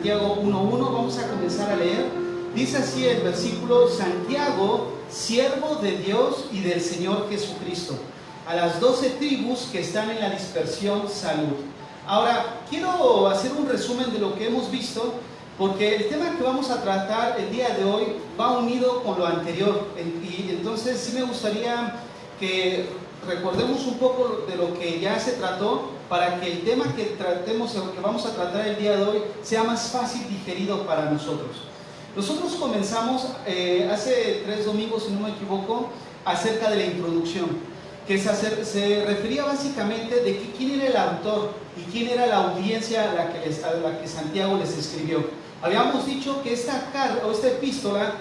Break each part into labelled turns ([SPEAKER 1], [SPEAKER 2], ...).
[SPEAKER 1] Santiago 1:1, vamos a comenzar a leer. Dice así el versículo: Santiago, siervo de Dios y del Señor Jesucristo, a las 12 tribus que están en la dispersión, salud. Ahora, quiero hacer un resumen de lo que hemos visto, porque el tema que vamos a tratar el día de hoy va unido con lo anterior, y entonces sí me gustaría que recordemos un poco de lo que ya se trató, para que el tema que tratemos, o que vamos a tratar el día de hoy, sea más fácil digerido para nosotros. Nosotros comenzamos hace 3 domingos, si no me equivoco, acerca de la introducción, que se refería básicamente de quién era el autor y quién era la audiencia a la que Santiago les escribió. Habíamos dicho que esta epístola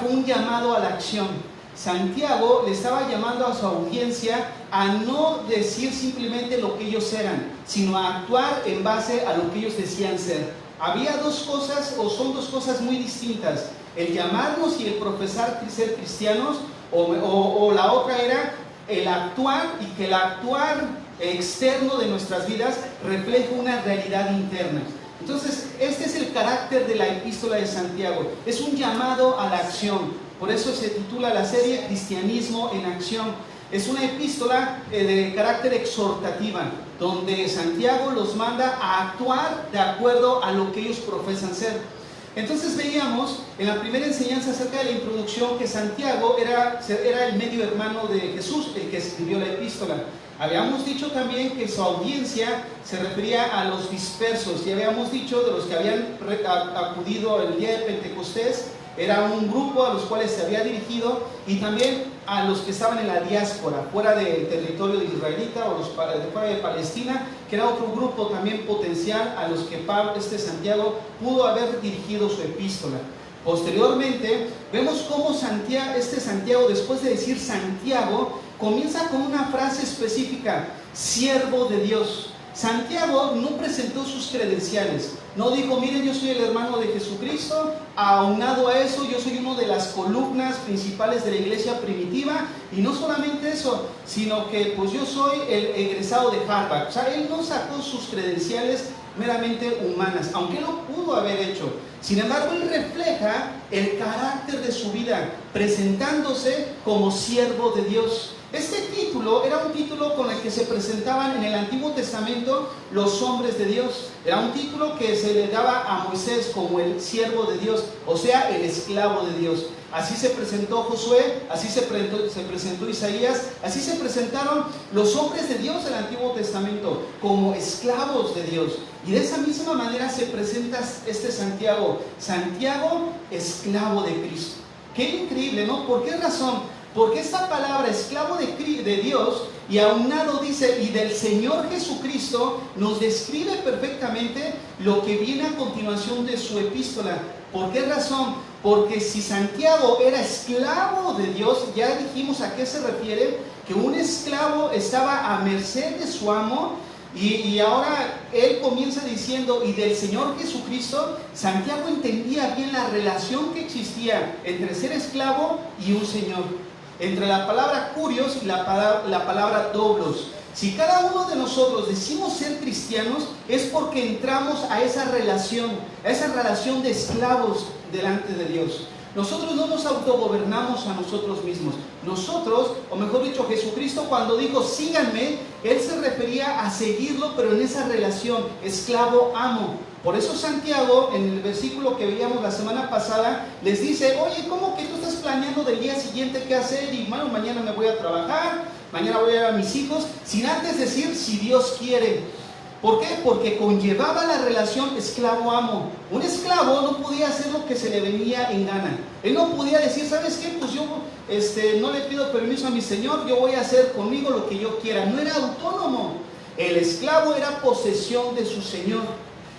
[SPEAKER 1] fue un llamado a la acción. Santiago le estaba llamando a su audiencia a no decir simplemente lo que ellos eran, sino a actuar en base a lo que ellos decían ser. Había dos cosas, o son dos cosas muy distintas: el llamarnos y el profesar ser cristianos, o la otra era el actuar, y que el actuar externo de nuestras vidas refleja una realidad interna. Entonces, este es el carácter de la epístola de Santiago. Es un llamado a la acción. Por eso se titula la serie Cristianismo en Acción. Es una epístola de carácter exhortativa, donde Santiago los manda a actuar de acuerdo a lo que ellos profesan ser. Entonces veíamos en la primera enseñanza acerca de la introducción que Santiago era el medio hermano de Jesús, el que escribió la epístola. Habíamos dicho también que su audiencia se refería a los dispersos, y habíamos dicho de los que habían acudido el día de Pentecostés. Era un grupo a los cuales se había dirigido, y también a los que estaban en la diáspora, fuera del territorio de israelita, o los fuera de Palestina, que era otro grupo también potencial a los que Santiago pudo haber dirigido su epístola. Posteriormente, vemos cómo Santiago, después de decir Santiago, comienza con una frase específica: siervo de Dios. Santiago no presentó sus credenciales, no dijo: miren, yo soy el hermano de Jesucristo, aunado a eso, yo soy una de las columnas principales de la iglesia primitiva, y no solamente eso, sino que pues yo soy el egresado de Harvard. O sea, él no sacó sus credenciales meramente humanas, aunque lo pudo haber hecho. Sin embargo, él refleja el carácter de su vida, presentándose como siervo de Dios. Este título era un título con el que se presentaban en el Antiguo Testamento los hombres de Dios. Era un título que se le daba a Moisés como el siervo de Dios, o sea, el esclavo de Dios. Así se presentó Josué, así se presentó Isaías, así se presentaron los hombres de Dios del Antiguo Testamento, como esclavos de Dios. Y de esa misma manera se presenta Santiago, esclavo de Cristo. Qué increíble, ¿no? ¿Por qué razón? Porque esta palabra esclavo de Dios, y aunado dice, y del Señor Jesucristo, nos describe perfectamente lo que viene a continuación de su epístola. ¿Por qué razón? Porque si Santiago era esclavo de Dios, ya dijimos a qué se refiere, que un esclavo estaba a merced de su amo, y ahora él comienza diciendo, y del Señor Jesucristo. Santiago entendía bien la relación que existía entre ser esclavo y un Señor, entre la palabra curios y la palabra doblos. Si cada uno de nosotros decimos ser cristianos, es porque entramos a esa relación de esclavos delante de Dios. Nosotros no nos autogobernamos a nosotros mismos. Nosotros, o mejor dicho, Jesucristo, cuando dijo síganme, Él se refería a seguirlo, pero en esa relación esclavo-amo. Por eso Santiago, en el versículo que veíamos la semana pasada, les dice: oye, ¿cómo que tú estás planeando del día siguiente qué hacer? Y bueno, mañana me voy a trabajar, mañana voy a ver a mis hijos, sin antes decir si Dios quiere. ¿Por qué? Porque conllevaba la relación esclavo-amo. Un esclavo no podía hacer lo que se le venía en gana. Él no podía decir: ¿sabes qué? Pues yo no le pido permiso a mi señor, yo voy a hacer conmigo lo que yo quiera. No era autónomo. El esclavo era posesión de su señor.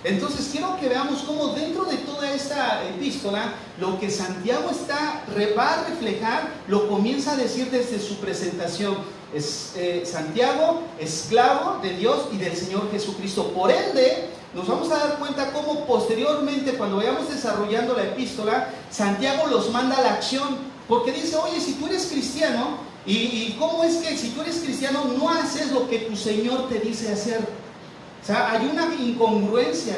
[SPEAKER 1] Entonces quiero que veamos cómo dentro de toda esta epístola, lo que Santiago va a reflejar, lo comienza a decir desde su presentación. Santiago, esclavo de Dios y del Señor Jesucristo. Por ende, nos vamos a dar cuenta cómo posteriormente, cuando vayamos desarrollando la epístola, Santiago los manda a la acción, porque dice: oye, si tú eres cristiano, ¿y cómo es que si tú eres cristiano no haces lo que tu Señor te dice hacer? O sea, hay una incongruencia.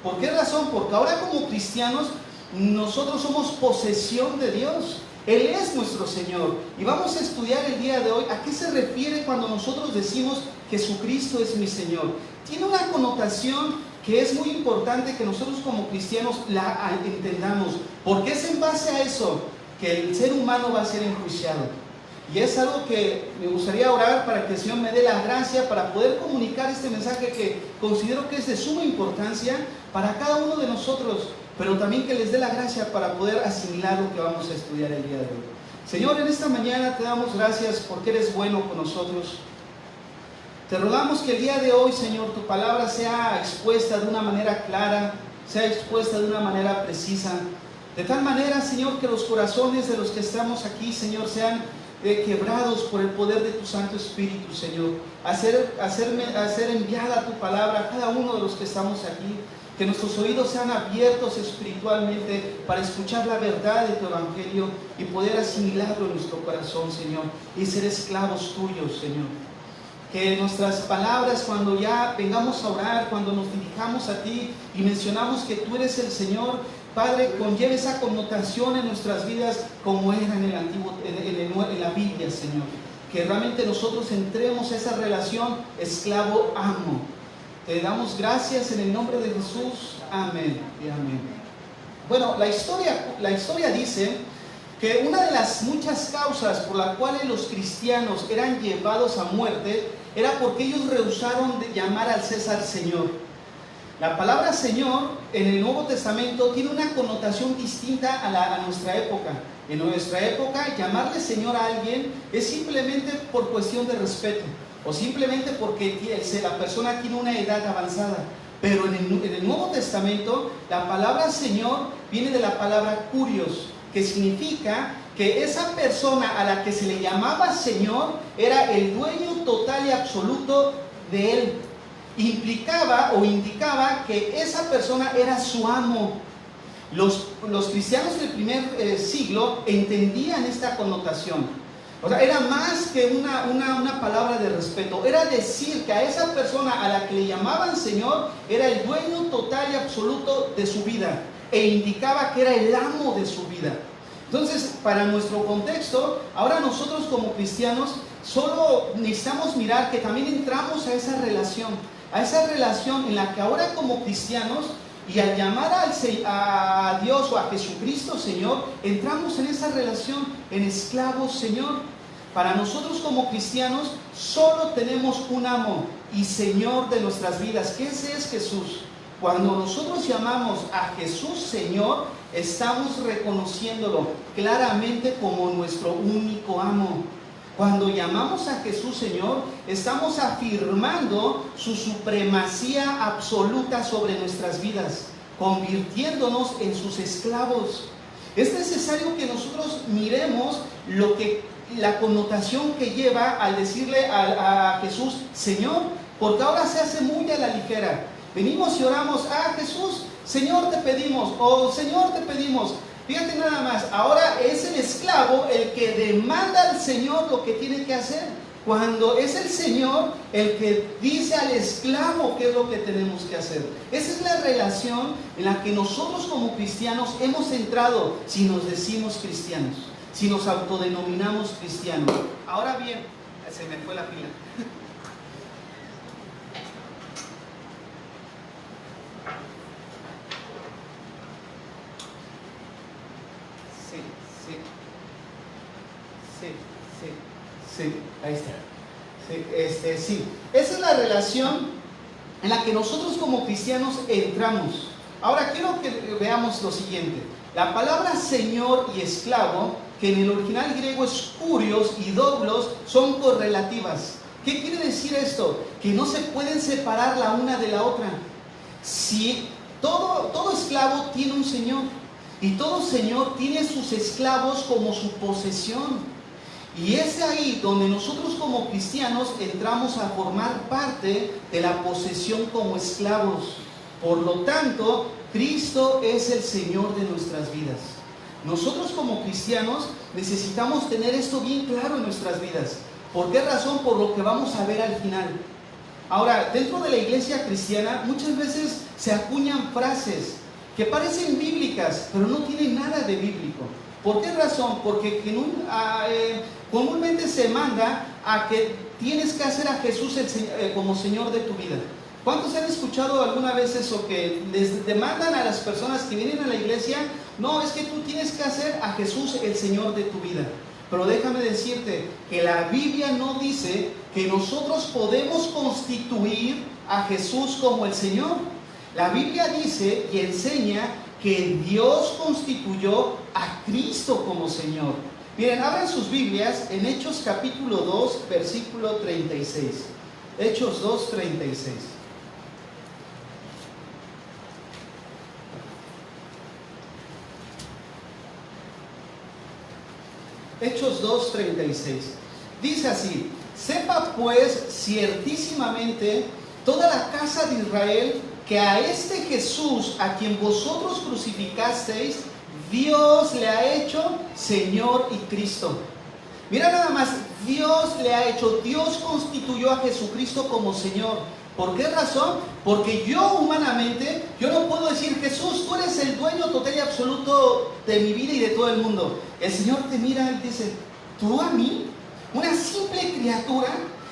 [SPEAKER 1] ¿Por qué razón? Porque ahora como cristianos nosotros somos posesión de Dios. Él es nuestro Señor. Y vamos a estudiar el día de hoy a qué se refiere cuando nosotros decimos Jesucristo es mi Señor. Tiene una connotación que es muy importante que nosotros como cristianos la entendamos, porque es en base a eso que el ser humano va a ser enjuiciado. Y es algo que me gustaría orar para que el Señor me dé la gracia para poder comunicar este mensaje que considero que es de suma importancia para cada uno de nosotros, pero también que les dé la gracia para poder asimilar lo que vamos a estudiar el día de hoy. Señor, en esta mañana te damos gracias porque eres bueno con nosotros. Te rogamos que el día de hoy, Señor, tu palabra sea expuesta de una manera clara, sea expuesta de una manera precisa. De tal manera, Señor, que los corazones de los que estamos aquí, Señor, sean quebrados por el poder de tu Santo Espíritu, Señor. Hacer enviada tu palabra a cada uno de los que estamos aquí. Que nuestros oídos sean abiertos espiritualmente para escuchar la verdad de tu Evangelio y poder asimilarlo en nuestro corazón, Señor, y ser esclavos tuyos, Señor. Que nuestras palabras, cuando ya vengamos a orar, cuando nos dirijamos a ti y mencionamos que tú eres el Señor, Padre, conlleve esa connotación en nuestras vidas como era en en la Biblia, Señor. Que realmente nosotros entremos a esa relación esclavo-amo. Te damos gracias en el nombre de Jesús. Amén y amén. Bueno, la historia dice que una de las muchas causas por las cuales los cristianos eran llevados a muerte era porque ellos rehusaron de llamar al César Señor. La palabra Señor en el Nuevo Testamento tiene una connotación distinta a nuestra época. En nuestra época, llamarle Señor a alguien es simplemente por cuestión de respeto o simplemente porque la persona tiene una edad avanzada. Pero en el Nuevo Testamento, la palabra Señor viene de la palabra Kurios, que significa que esa persona a la que se le llamaba Señor era el dueño total y absoluto de él. Implicaba o indicaba que esa persona era su amo. Los cristianos del primer siglo entendían esta connotación. O sea, era más que una palabra de respeto. Era decir que a esa persona a la que le llamaban Señor era el dueño total y absoluto de su vida, e indicaba que era el amo de su vida. Entonces, para nuestro contexto, ahora nosotros como cristianos solo necesitamos mirar que también entramos a esa relación en la que ahora como cristianos, y al llamar a Dios o a Jesucristo Señor, entramos en esa relación en esclavos Señor. Para nosotros como cristianos solo tenemos un amo y Señor de nuestras vidas, que ese es Jesús. Cuando nosotros llamamos a Jesús Señor, estamos reconociéndolo claramente como nuestro único amo. Cuando llamamos a Jesús Señor, estamos afirmando su supremacía absoluta sobre nuestras vidas, convirtiéndonos en sus esclavos. Es necesario que nosotros miremos la connotación que lleva al decirle a Jesús Señor, porque ahora se hace muy a la ligera. Venimos y oramos, Jesús, Señor te pedimos, o Señor te pedimos. Fíjate nada más, ahora es el esclavo el que demanda al Señor lo que tiene que hacer, cuando es el Señor el que dice al esclavo qué es lo que tenemos que hacer. Esa es la relación en la que nosotros como cristianos hemos entrado, si nos decimos cristianos, si nos autodenominamos cristianos. Ahora bien, se me fue la pila. Sí, ahí está. Sí. Esa es la relación en la que nosotros como cristianos entramos. Ahora quiero que veamos lo siguiente. La palabra Señor y esclavo, que en el original griego es kurios y doblos, son correlativas. ¿Qué quiere decir esto? Que no se pueden separar la una de la otra. Si todo esclavo tiene un Señor, y todo Señor tiene sus esclavos como su posesión. Y es ahí donde nosotros como cristianos entramos a formar parte de la posesión como esclavos. Por lo tanto, Cristo es el Señor de nuestras vidas. Nosotros como cristianos necesitamos tener esto bien claro en nuestras vidas. ¿Por qué razón? Por lo que vamos a ver al final. Ahora, dentro de la iglesia cristiana muchas veces se acuñan frases que parecen bíblicas, pero no tienen nada de bíblico. ¿Por qué razón? Porque comúnmente se manda a que tienes que hacer a Jesús como Señor de tu vida. ¿Cuántos han escuchado alguna vez eso que les demandan a las personas que vienen a la iglesia? No, es que tú tienes que hacer a Jesús el Señor de tu vida. Pero déjame decirte que la Biblia no dice que nosotros podemos constituir a Jesús como el Señor. La Biblia dice y enseña que Dios constituyó a Cristo como Señor. Miren, abran sus Biblias en Hechos capítulo 2, versículo 36. Hechos 2, 36. Hechos 2, 36. Dice así: sepa pues ciertísimamente toda la casa de Israel que a este Jesús, a quien vosotros crucificasteis, Dios le ha hecho Señor y Cristo. Mira nada más, Dios le ha hecho, Dios constituyó a Jesucristo como Señor. ¿Por qué razón? Porque yo humanamente, yo no puedo decir: Jesús, tú eres el dueño total y absoluto de mi vida y de todo el mundo. El Señor te mira y dice: ¿tú a mí? Una simple criatura.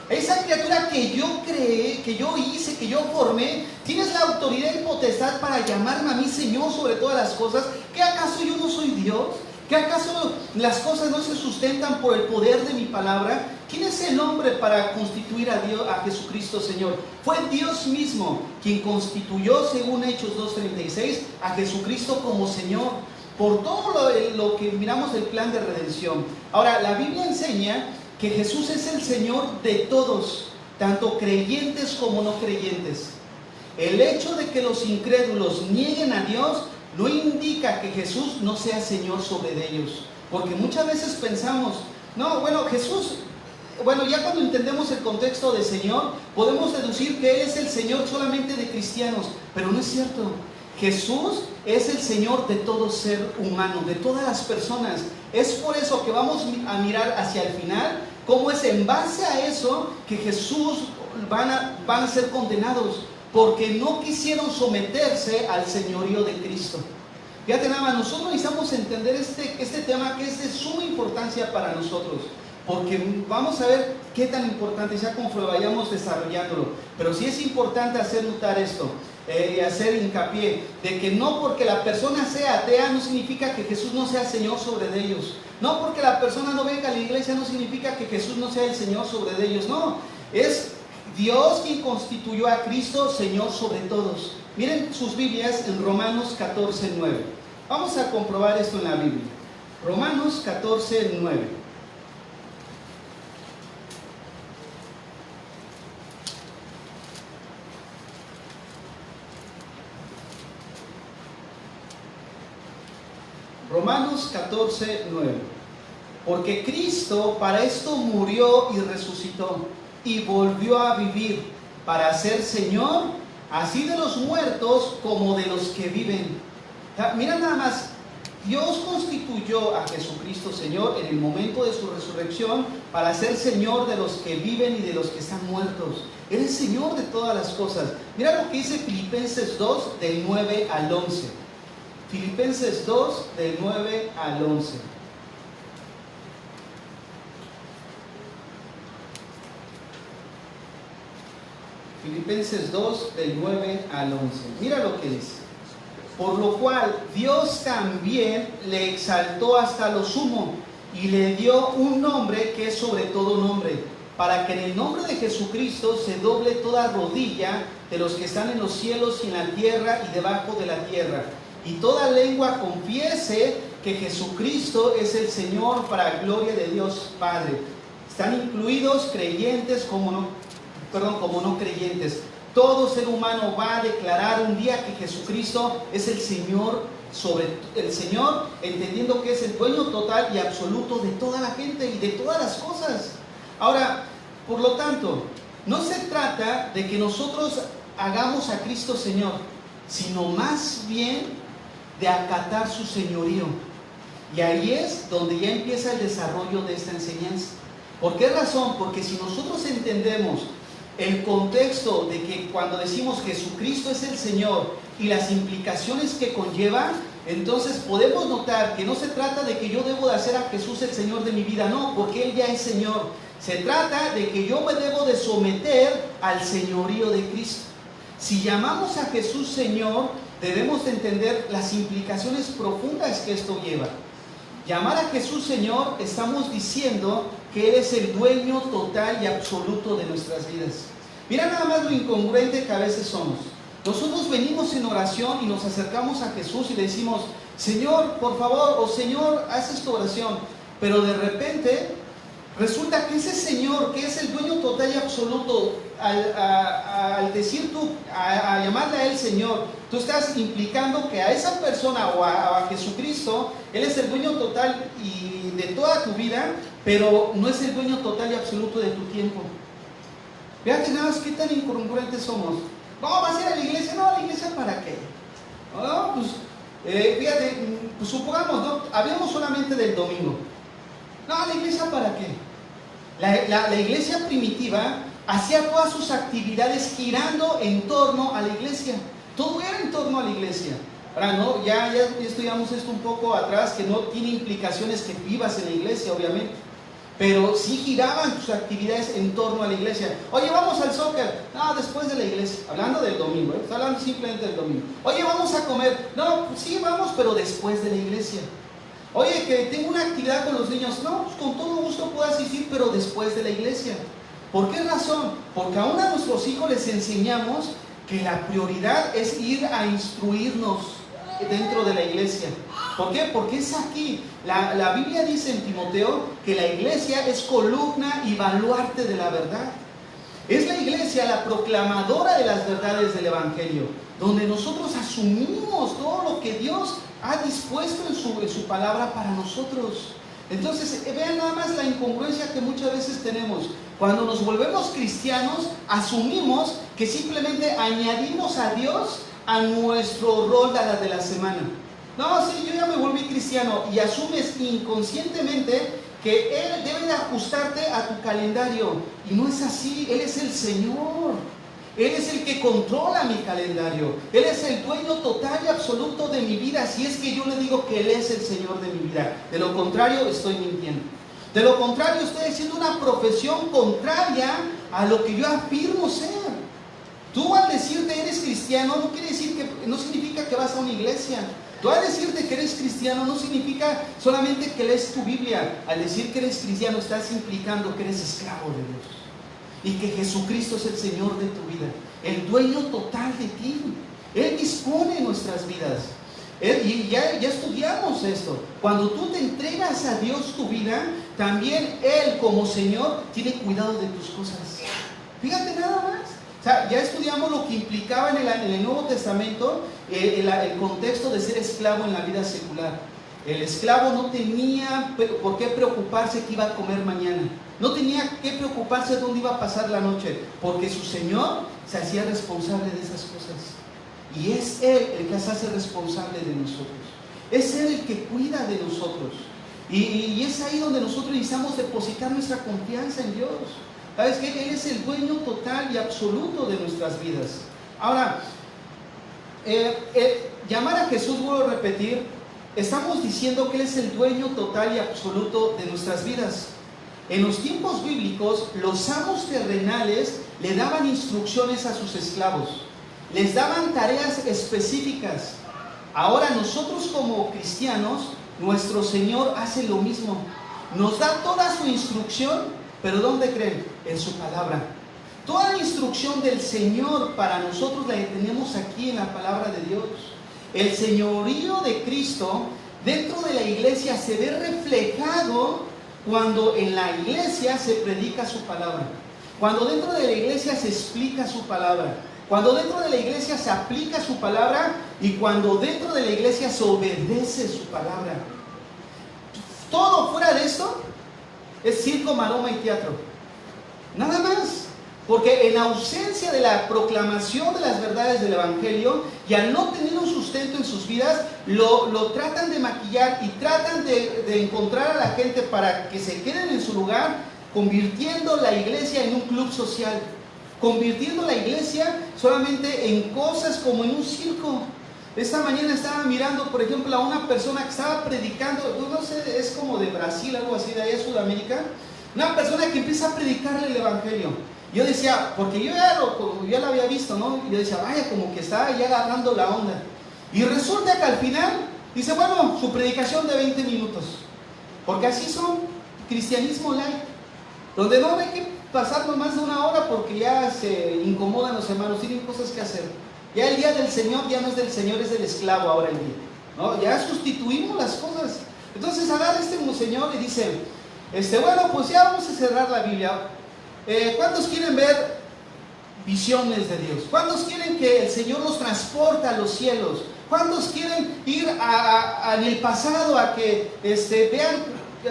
[SPEAKER 1] Esa criatura que yo creé, que yo hice, que yo formé, tienes la autoridad y potestad para llamarme a mí Señor sobre todas las cosas. ¿Qué acaso yo no soy Dios? ¿Qué acaso las cosas no se sustentan por el poder de mi palabra? ¿Quién es el hombre para constituir a Dios, a Jesucristo Señor? Fue Dios mismo quien constituyó, según Hechos 2:36, a Jesucristo como Señor, por todo lo que miramos del plan de redención. Ahora, la Biblia enseña que Jesús es el Señor de todos, tanto creyentes como no creyentes. El hecho de que los incrédulos nieguen a Dios no indica que Jesús no sea Señor sobre ellos, porque muchas veces pensamos: no, bueno, Jesús, bueno, ya cuando entendemos el contexto de Señor, podemos deducir que Él es el Señor solamente de cristianos, pero no es cierto. Jesús es el Señor de todo ser humano, de todas las personas. Es por eso que vamos a mirar hacia el final, cómo es en base a eso que Jesús van a ser condenados, porque no quisieron someterse al señorío de Cristo. Fíjate nada más, nosotros necesitamos entender este tema, que es de suma importancia para nosotros, porque vamos a ver qué tan importante sea conforme vayamos desarrollándolo. Pero sí es importante hacer notar esto, y hacer hincapié de que no porque la persona sea atea no significa que Jesús no sea Señor sobre ellos. No porque la persona no venga a la iglesia no significa que Jesús no sea el Señor sobre ellos. No, es Dios quien constituyó a Cristo Señor sobre todos. Miren sus Biblias en Romanos 14:9. Vamos a comprobar esto en la Biblia. Romanos 14:9. Romanos 14:9. Porque Cristo para esto murió y resucitó y volvió a vivir, para ser Señor así de los muertos como de los que viven. Mira nada más, Dios constituyó a Jesucristo Señor en el momento de su resurrección para ser Señor de los que viven y de los que están muertos. Él es Señor de todas las cosas. Mira lo que dice Filipenses 2, del 9 al 11. Filipenses 2, del 9 al 11. Filipenses 2, del 9 al 11. Mira lo que dice. Por lo cual Dios también le exaltó hasta lo sumo y le dio un nombre que es sobre todo nombre, para que en el nombre de Jesucristo se doble toda rodilla de los que están en los cielos y en la tierra y debajo de la tierra, y toda lengua confiese que Jesucristo es el Señor, para gloria de Dios Padre. Están incluidos creyentes como no creyentes. Todo ser humano va a declarar un día que Jesucristo es el Señor entendiendo que es el dueño total y absoluto de toda la gente y de todas las cosas. Ahora, por lo tanto, no se trata de que nosotros hagamos a Cristo Señor, sino más bien de acatar su señorío. Y ahí es donde ya empieza el desarrollo de esta enseñanza. ¿Por qué razón? Porque si nosotros entendemos el contexto de que cuando decimos Jesucristo es el Señor y las implicaciones que conlleva, entonces podemos notar que no se trata de que yo debo de hacer a Jesús el Señor de mi vida, no, porque Él ya es Señor. Se trata de que yo me debo de someter al señorío de Cristo. Si llamamos a Jesús Señor, debemos de entender las implicaciones profundas que esto lleva. Llamar a Jesús Señor, estamos diciendo que Él es el dueño total y absoluto de nuestras vidas. Mira nada más lo incongruente que a veces somos. Nosotros venimos en oración y nos acercamos a Jesús y le decimos, Señor, por favor, o Señor, haz esta oración. Pero de repente resulta que ese Señor, que es el dueño total y absoluto, al decir tú, a llamarle a Él Señor, tú estás implicando que a esa persona o a Jesucristo, Él es el dueño total y de toda tu vida, pero no es el dueño total y absoluto de tu tiempo. Fíjate nada más qué tan incongruentes somos. No, ¿vas a ir a la iglesia? No, ¿a la iglesia para qué? No, pues, fíjate, pues supongamos, ¿no? Hablemos solamente del domingo. No, ¿a la iglesia para qué? La iglesia primitiva hacía todas sus actividades girando en torno a la iglesia. Todo era en torno a la iglesia. Ahora, no, ya estudiamos esto un poco atrás, que no tiene implicaciones que vivas en la iglesia, obviamente. Pero sí giraban sus actividades en torno a la iglesia. Oye, vamos al soccer. No, después de la iglesia. Hablando del domingo, ¿eh? Estoy hablando simplemente del domingo. Oye, vamos a comer. No, pues sí, vamos, pero después de la iglesia. Oye, que tengo una actividad con los niños. No, pues con todo gusto puedo asistir, pero después de la iglesia. ¿Por qué razón? Porque aún a nuestros hijos les enseñamos que la prioridad es ir a instruirnos dentro de la iglesia. ¿Por qué? Porque es aquí. La Biblia dice en Timoteo que la iglesia es columna y baluarte de la verdad. Es la iglesia la proclamadora de las verdades del Evangelio, donde nosotros asumimos todo lo que Dios ha dispuesto en su palabra para nosotros. Entonces, vean nada más la incongruencia que muchas veces tenemos. Cuando nos volvemos cristianos, asumimos que simplemente añadimos a Dios a nuestro rol de la semana. No, sí, yo ya me volví cristiano, y asumes inconscientemente que Él debe de ajustarte a tu calendario, y no es así. Él es el Señor, Él es el que controla mi calendario, Él es el dueño total y absoluto de mi vida, si es que yo le digo que Él es el Señor de mi vida. De lo contrario, estoy mintiendo. De lo contrario, estoy haciendo una profesión contraria a lo que yo afirmo ser. Tú, al decirte eres cristiano, no significa que vas a una iglesia. Tú, al decirte que eres cristiano, no significa solamente que lees tu Biblia. Al decir que eres cristiano, estás implicando que eres esclavo de Dios y que Jesucristo es el Señor de tu vida, el dueño total de ti. Él dispone nuestras vidas. Y ya estudiamos esto. Cuando tú te entregas a Dios tu vida, también Él como Señor tiene cuidado de tus cosas. Fíjate nada más. O sea, ya estudiamos lo que implicaba en el Nuevo Testamento el contexto de ser esclavo en la vida secular. El esclavo no tenía por qué preocuparse qué iba a comer mañana. No tenía que preocuparse dónde iba a pasar la noche, porque su Señor se hacía responsable de esas cosas. Y es Él el que se hace responsable de nosotros. Es Él el que cuida de nosotros. Y es ahí donde nosotros necesitamos depositar nuestra confianza en Dios. ¿Sabes qué? Él es el dueño total y absoluto de nuestras vidas. Ahora, llamar a Jesús, vuelvo a repetir, estamos diciendo que Él es el dueño total y absoluto de nuestras vidas. En los tiempos bíblicos, los amos terrenales le daban instrucciones a sus esclavos. Les daban tareas específicas. Ahora nosotros como cristianos, nuestro Señor hace lo mismo. Nos da toda su instrucción, pero ¿dónde creen? En su palabra. Toda la instrucción del Señor para nosotros la tenemos aquí en la palabra de Dios. El señorío de Cristo dentro de la iglesia se ve reflejado cuando en la iglesia se predica su palabra. Cuando dentro de la iglesia se explica su palabra. Cuando dentro de la iglesia se aplica su palabra y cuando dentro de la iglesia se obedece su palabra. Todo fuera de esto es circo, maroma y teatro. Nada más. Porque en ausencia de la proclamación de las verdades del Evangelio y al no tener un sustento en sus vidas, lo tratan de maquillar y tratan de encontrar a la gente para que se queden en su lugar, convirtiendo la iglesia en un club social. convirtiendo la iglesia solamente en cosas como en un circo. Esta mañana estaba mirando, por ejemplo, a una persona que estaba predicando, no sé, es como de Brasil, algo así, de allá de Sudamérica, una persona que empieza a predicarle el evangelio. Yo decía, porque yo ya lo había visto, ¿no? Yo decía, vaya, como que estaba ya agarrando la onda. Y resulta que al final dice, bueno, su predicación de 20 minutos. Porque así son, cristianismo light, donde no hay que pasarnos más de una hora porque ya se incomodan los hermanos, tienen cosas que hacer. Ya el día del Señor ya no es del Señor, es del esclavo ahora el día, ¿no? Ya sustituimos las cosas. Entonces agarra este monseñor y dice, bueno, pues ya vamos a cerrar la Biblia. ¿Cuántos quieren ver visiones de Dios? ¿Cuántos quieren que el Señor los transporte a los cielos? ¿Cuántos quieren ir en el pasado a que vean,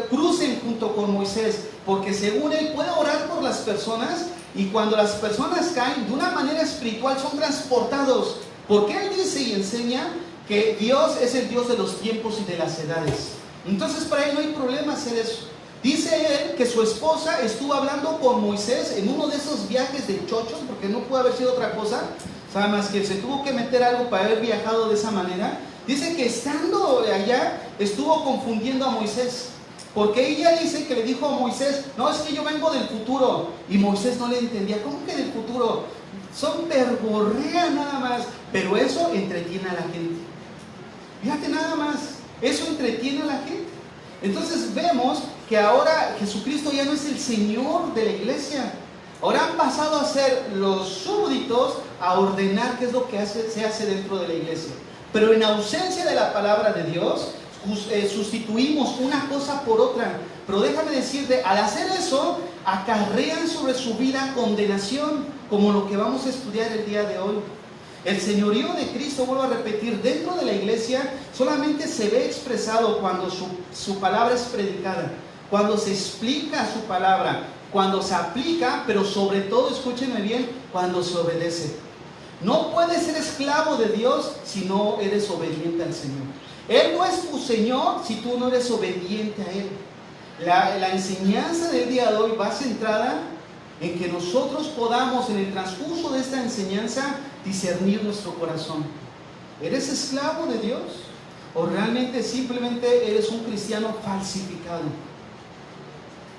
[SPEAKER 1] crucen junto con Moisés? Porque según él puede orar por las personas, y cuando las personas caen de una manera espiritual son transportados, porque él dice y enseña que Dios es el Dios de los tiempos y de las edades. Entonces para él no hay problema hacer eso. Dice él que su esposa estuvo hablando con Moisés en uno de esos viajes de chochos, porque no puede haber sido otra cosa, o sea, más que se tuvo que meter algo para haber viajado de esa manera. Dice que estando allá estuvo confundiendo a Moisés, porque ella dice que le dijo a Moisés, no, es que yo vengo del futuro, y Moisés no le entendía. ¿Cómo que del futuro? Son verborrea nada más, pero eso entretiene a la gente. Fíjate nada más, eso entretiene a la gente. Entonces vemos que ahora Jesucristo ya no es el Señor de la iglesia. Ahora han pasado a ser los súbditos a ordenar qué es lo que se hace dentro de la iglesia. Pero en ausencia de la palabra de Dios, sustituimos una cosa por otra. Pero déjame decirte, al hacer eso, acarrean sobre su vida condenación, como lo que vamos a estudiar el día de hoy. El señorío de Cristo, vuelvo a repetir, dentro de la iglesia solamente se ve expresado cuando su palabra es predicada, cuando se explica su palabra, cuando se aplica, pero sobre todo, escúchenme bien, cuando se obedece. No puedes ser esclavo de Dios si no eres obediente al Señor. Él no es tu Señor si tú no eres obediente a Él. La enseñanza del día de hoy va centrada en que nosotros podamos, en el transcurso de esta enseñanza, discernir nuestro corazón. ¿Eres esclavo de Dios? ¿O realmente simplemente eres un cristiano falsificado?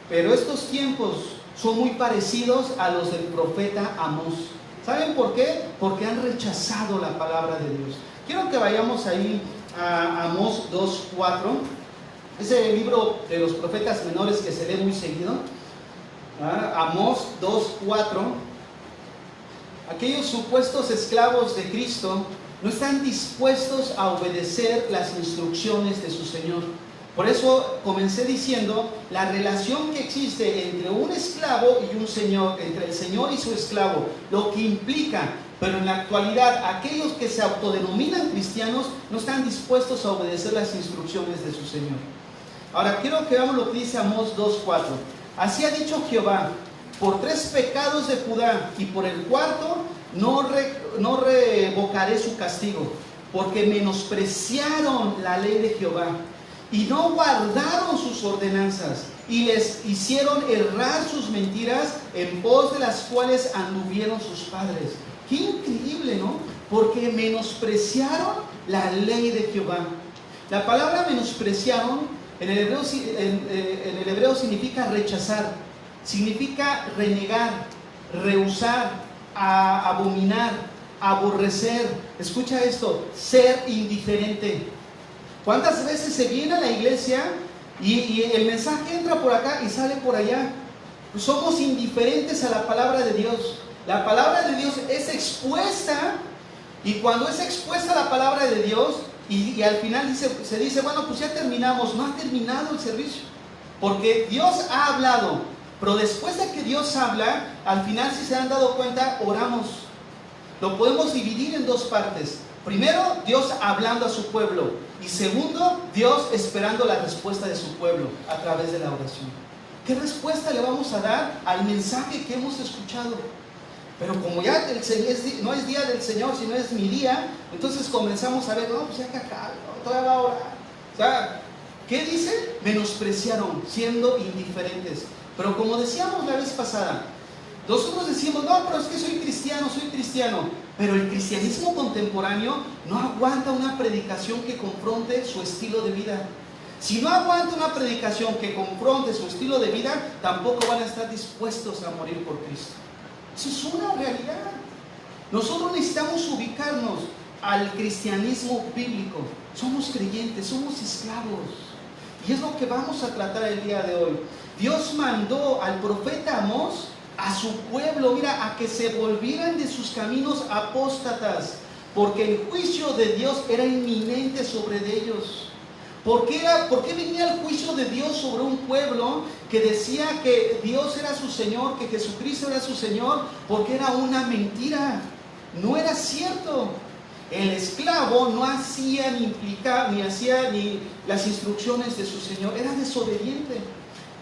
[SPEAKER 1] Pero estos tiempos son muy parecidos a los del profeta Amós. ¿Saben por qué? Porque han rechazado la palabra de Dios. Quiero que vayamos ahí a Amós 2:4. Es el libro de los profetas menores que se lee muy seguido. Amós 2:4. Aquellos supuestos esclavos de Cristo no están dispuestos a obedecer las instrucciones de su Señor. Por eso comencé diciendo la relación que existe entre un esclavo y un señor, entre el Señor y su esclavo, lo que implica, pero en la actualidad aquellos que se autodenominan cristianos no están dispuestos a obedecer las instrucciones de su Señor. Ahora quiero que veamos lo que dice Amós 2:4. Así ha dicho Jehová: por 3 pecados de Judá y por el 4 no revocaré su castigo, porque menospreciaron la ley de Jehová y no guardaron sus ordenanzas, y les hicieron errar sus mentiras, en pos de las cuales anduvieron sus padres. Qué increíble, ¿no? Porque menospreciaron la ley de Jehová. La palabra menospreciaron en el hebreo significa rechazar, significa renegar, rehusar, abominar, aborrecer. Escucha esto: ser indiferente. ¿Cuántas veces se viene a la iglesia y el mensaje entra por acá y sale por allá? Pues somos indiferentes a la palabra de Dios. La palabra de Dios es expuesta, y cuando es expuesta la palabra de Dios y al final se dice, bueno, pues ya terminamos. No ha terminado el servicio, porque Dios ha hablado, pero después de que Dios habla, al final, si se han dado cuenta, oramos. Lo podemos dividir en 2 partes. Primero, Dios hablando a su pueblo, y segundo, Dios esperando la respuesta de su pueblo a través de la oración. ¿Qué respuesta le vamos a dar al mensaje que hemos escuchado? Pero como ya no es día del Señor, sino es mi día, entonces comenzamos a ver, no, pues ya que acá, no, todavía va a orar. O sea, ¿qué dice? Menospreciaron, siendo indiferentes. Pero como decíamos la vez pasada, Nosotros decimos, no, pero es que soy cristiano, pero el cristianismo contemporáneo no aguanta una predicación que confronte su estilo de vida. Si no aguanta una predicación que confronte su estilo de vida, tampoco van a estar dispuestos a morir por Cristo. Eso es una realidad. Nosotros necesitamos ubicarnos al cristianismo bíblico. Somos creyentes, somos esclavos. Y es lo que vamos a tratar el día de hoy. Dios mandó al profeta Amós a su pueblo, mira, a que se volvieran de sus caminos apóstatas, porque el juicio de Dios era inminente sobre ellos. ¿Por qué venía el juicio de Dios sobre un pueblo que decía que Dios era su Señor, que Jesucristo era su Señor? Porque era una mentira, no era cierto. El esclavo no hacía ni hacía ni las instrucciones de su Señor, era desobediente.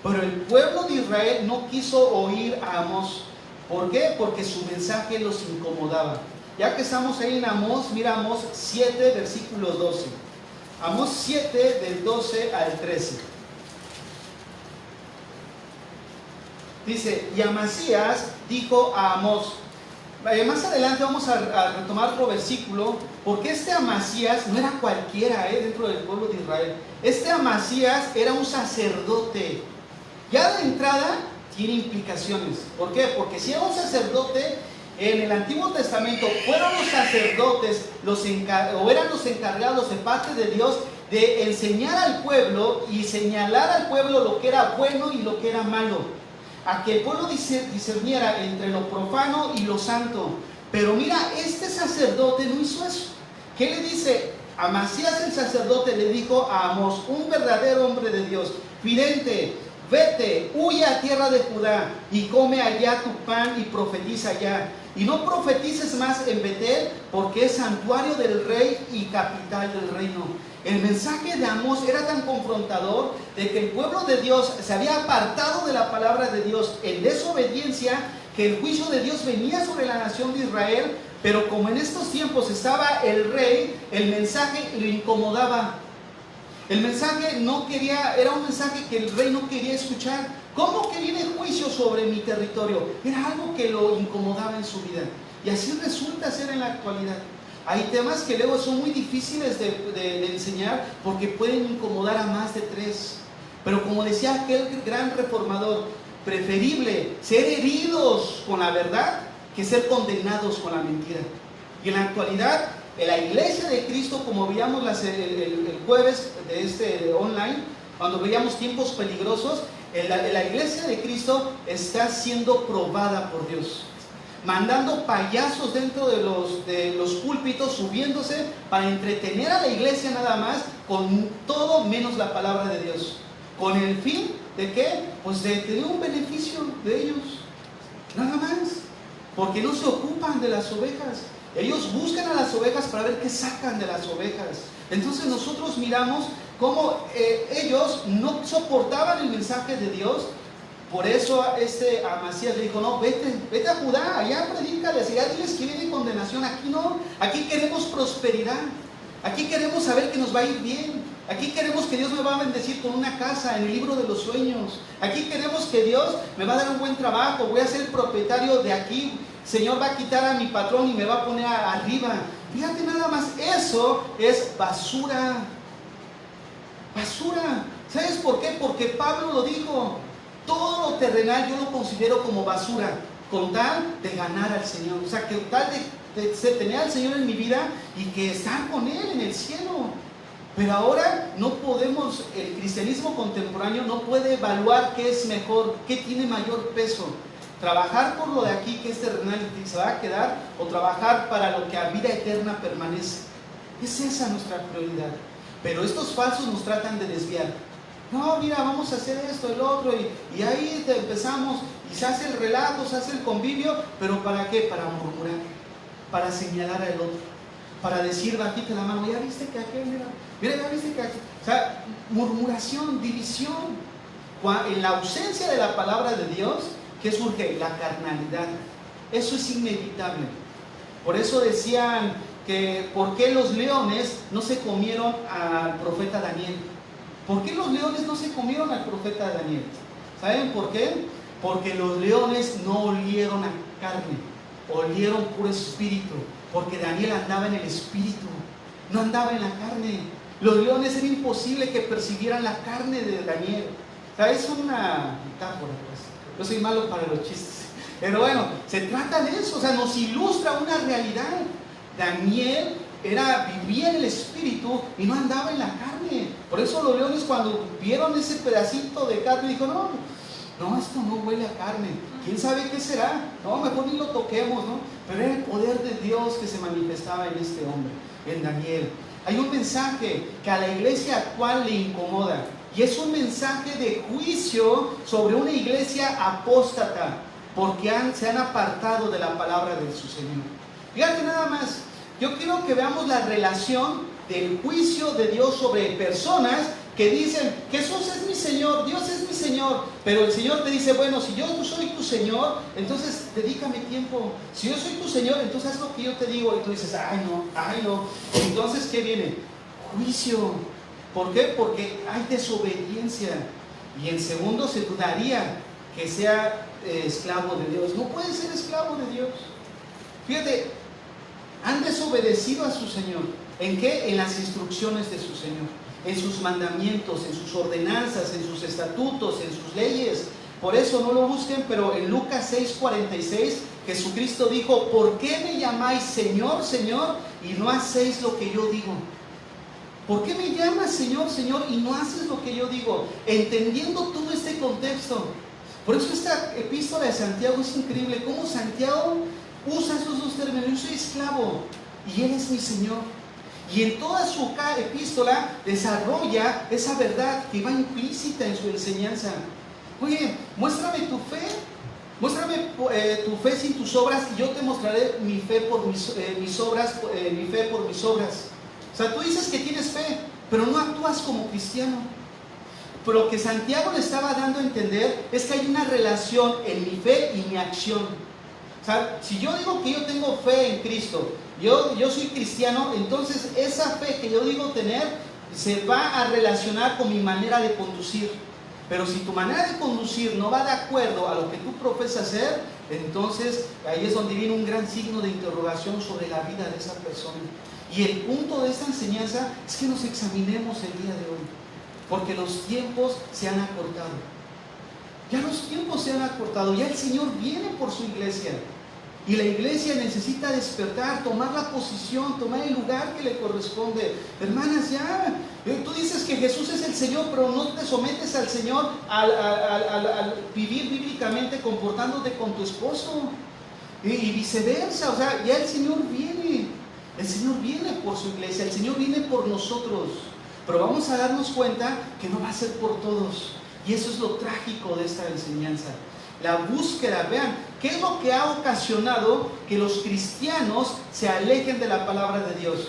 [SPEAKER 1] Pero el pueblo de Israel no quiso oír a Amós. ¿Por qué? Porque su mensaje los incomodaba. Ya que estamos ahí en Amós, mira Amós 7, versículo 12. Amós 7, del 12 al 13. Dice, y Amasías dijo a Amós. Más adelante vamos a retomar otro versículo, porque este Amasías no era cualquiera dentro del pueblo de Israel. Este Amasías era un sacerdote. Ya de entrada tiene implicaciones. ¿Por qué? Porque si era un sacerdote, en el Antiguo Testamento fueron los sacerdotes o eran los encargados de parte de Dios de enseñar al pueblo y señalar al pueblo lo que era bueno y lo que era malo, a que el pueblo discerniera entre lo profano y lo santo. Pero mira, este sacerdote no hizo eso. ¿Qué le dice? Amasías el sacerdote le dijo a Amós, un verdadero hombre de Dios, vidente, vete, huye a tierra de Judá y come allá tu pan y profetiza allá. Y no profetices más en Betel, porque es santuario del rey y capital del reino. El mensaje de Amós era tan confrontador de que el pueblo de Dios se había apartado de la palabra de Dios en desobediencia, que el juicio de Dios venía sobre la nación de Israel, pero como en estos tiempos estaba el rey, el mensaje lo incomodaba. El mensaje era un mensaje que el rey no quería escuchar. ¿Cómo que viene el juicio sobre mi territorio? Era algo que lo incomodaba en su vida. Y así resulta ser en la actualidad. Hay temas que luego son muy difíciles de enseñar porque pueden incomodar a más de tres. Pero como decía aquel gran reformador, preferible ser heridos con la verdad que ser condenados con la mentira. Y en la actualidad, en la iglesia de Cristo, como veíamos el jueves de este online, cuando veíamos tiempos peligrosos, la iglesia de Cristo está siendo probada por Dios, mandando payasos dentro de los púlpitos, subiéndose para entretener a la iglesia nada más, con todo menos la palabra de Dios. ¿Con el fin de qué? Pues de tener un beneficio de ellos, nada más, porque no se ocupan de las ovejas. Ellos buscan a las ovejas para ver qué sacan de las ovejas. Entonces nosotros miramos cómo ellos no soportaban el mensaje de Dios. Por eso Amasías le dijo, no, vete a Judá, allá predícales, allá diles que viene condenación. Aquí no, aquí queremos prosperidad, aquí queremos saber que nos va a ir bien, aquí queremos que Dios me va a bendecir con una casa en el libro de los sueños, aquí queremos que Dios me va a dar un buen trabajo, voy a ser el propietario de aquí, Señor va a quitar a mi patrón y me va a poner arriba. Fíjate nada más, eso es basura, basura. ¿Sabes por qué? Porque Pablo lo dijo. Todo lo terrenal yo lo considero como basura, con tal de ganar al Señor. O sea, que tal de tener al Señor en mi vida y que estar con Él en el cielo. Pero ahora no podemos, el cristianismo contemporáneo no puede evaluar qué es mejor, qué tiene mayor peso. Trabajar por lo de aquí que es terrenal y se va a quedar, o trabajar para lo que a vida eterna permanece. Es esa nuestra prioridad. Pero estos falsos nos tratan de desviar. No, mira, vamos a hacer esto, el otro, y ahí empezamos, y se hace el relato, se hace el convivio, pero ¿para qué? Para murmurar, para señalar al otro, para decir bajita la mano, ya viste que aquel, mira, ya viste que aquel. O sea, murmuración, división. En la ausencia de la palabra de Dios, ¿qué surge? La carnalidad. Eso es inevitable. Por eso decían que ¿por qué los leones no se comieron al profeta Daniel? ¿Por qué los leones no se comieron al profeta Daniel? ¿Saben por qué? Porque los leones no olieron a carne, olieron puro espíritu, porque Daniel andaba en el espíritu, no andaba en la carne. Los leones era imposible que percibieran la carne de Daniel. O sea, es una metáfora, pues. Yo soy malo para los chistes. Pero bueno, se trata de eso, o sea, nos ilustra una realidad. Daniel vivía en el espíritu y no andaba en la carne. Por eso los leones, cuando vieron ese pedacito de carne, dijo, no, esto no huele a carne. ¿Quién sabe qué será? No, mejor ni lo toquemos, ¿no? Pero era el poder de Dios que se manifestaba en este hombre, en Daniel. Hay un mensaje que a la iglesia actual le incomoda, y es un mensaje de juicio sobre una iglesia apóstata, porque se han apartado de la palabra de su Señor. Fíjate nada más, yo quiero que veamos la relación del juicio de Dios sobre personas que dicen, Jesús es mi Señor, Dios es mi Señor, pero el Señor te dice, bueno, si yo soy tu Señor, entonces dedícame tiempo. Si yo soy tu Señor, entonces haz lo que yo te digo. Y tú dices, ay no. Entonces, ¿qué viene? Juicio. ¿Por qué? Porque hay desobediencia. Y en segundo, se dudaría que sea esclavo de Dios. No puede ser esclavo de Dios. Fíjate, han desobedecido a su Señor. ¿En qué? En las instrucciones de su Señor, en sus mandamientos, en sus ordenanzas, en sus estatutos, en sus leyes. Por eso no lo busquen, pero en Lucas 6:46, Jesucristo dijo, ¿por qué me llamáis Señor, Señor, y no hacéis lo que yo digo? ¿Por qué me llamas Señor, Señor, y no haces lo que yo digo? Entendiendo todo este contexto. Por eso esta epístola de Santiago es increíble, cómo Santiago usa esos dos términos. Yo soy esclavo y Él es mi Señor. Y en toda su epístola desarrolla esa verdad que va implícita en su enseñanza. Oye, muéstrame tu fe, muéstrame tu fe sin tus obras, y yo te mostraré mi fe por mis obras, mi fe por mis obras. O sea, tú dices que tienes fe, pero no actúas como cristiano. Pero lo que Santiago le estaba dando a entender es que hay una relación en mi fe y mi acción. O sea, si yo digo que yo tengo fe en Cristo, yo soy cristiano, entonces esa fe que yo digo tener se va a relacionar con mi manera de conducir. Pero si tu manera de conducir no va de acuerdo a lo que tú profesas ser, entonces ahí es donde viene un gran signo de interrogación sobre la vida de esa persona. Y el punto de esta enseñanza es que nos examinemos el día de hoy, porque los tiempos se han acortado. Ya los tiempos se han acortado, ya el Señor viene por su iglesia. Y la iglesia necesita despertar, tomar la posición, tomar el lugar que le corresponde. Hermanas, ya, tú dices que Jesús es el Señor, pero no te sometes al Señor al vivir bíblicamente comportándote con tu esposo. Y viceversa, o sea, ya el Señor viene. El Señor viene por su iglesia, el Señor viene por nosotros. Pero vamos a darnos cuenta que no va a ser por todos. Y eso es lo trágico de esta enseñanza. La búsqueda, vean, ¿qué es lo que ha ocasionado que los cristianos se alejen de la palabra de Dios?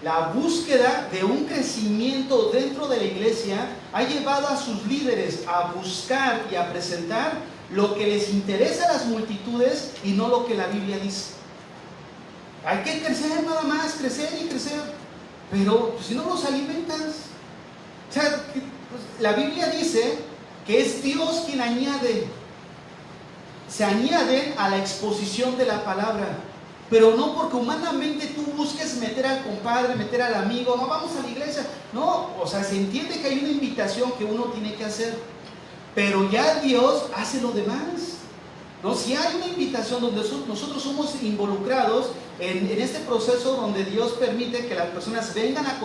[SPEAKER 1] La búsqueda de un crecimiento dentro de la iglesia ha llevado a sus líderes a buscar y a presentar lo que les interesa a las multitudes y no lo que la Biblia dice. Hay que crecer nada más, crecer y crecer, pero pues, si no los alimentas, o sea, pues, la Biblia dice que es Dios quien se añaden a la exposición de la palabra, pero no porque humanamente tú busques meter al compadre, meter al amigo, no vamos a la iglesia, no, o sea, se entiende que hay una invitación que uno tiene que hacer, pero ya Dios hace lo demás, ¿no? Si hay una invitación donde nosotros somos involucrados en este proceso donde Dios permite que las personas vengan a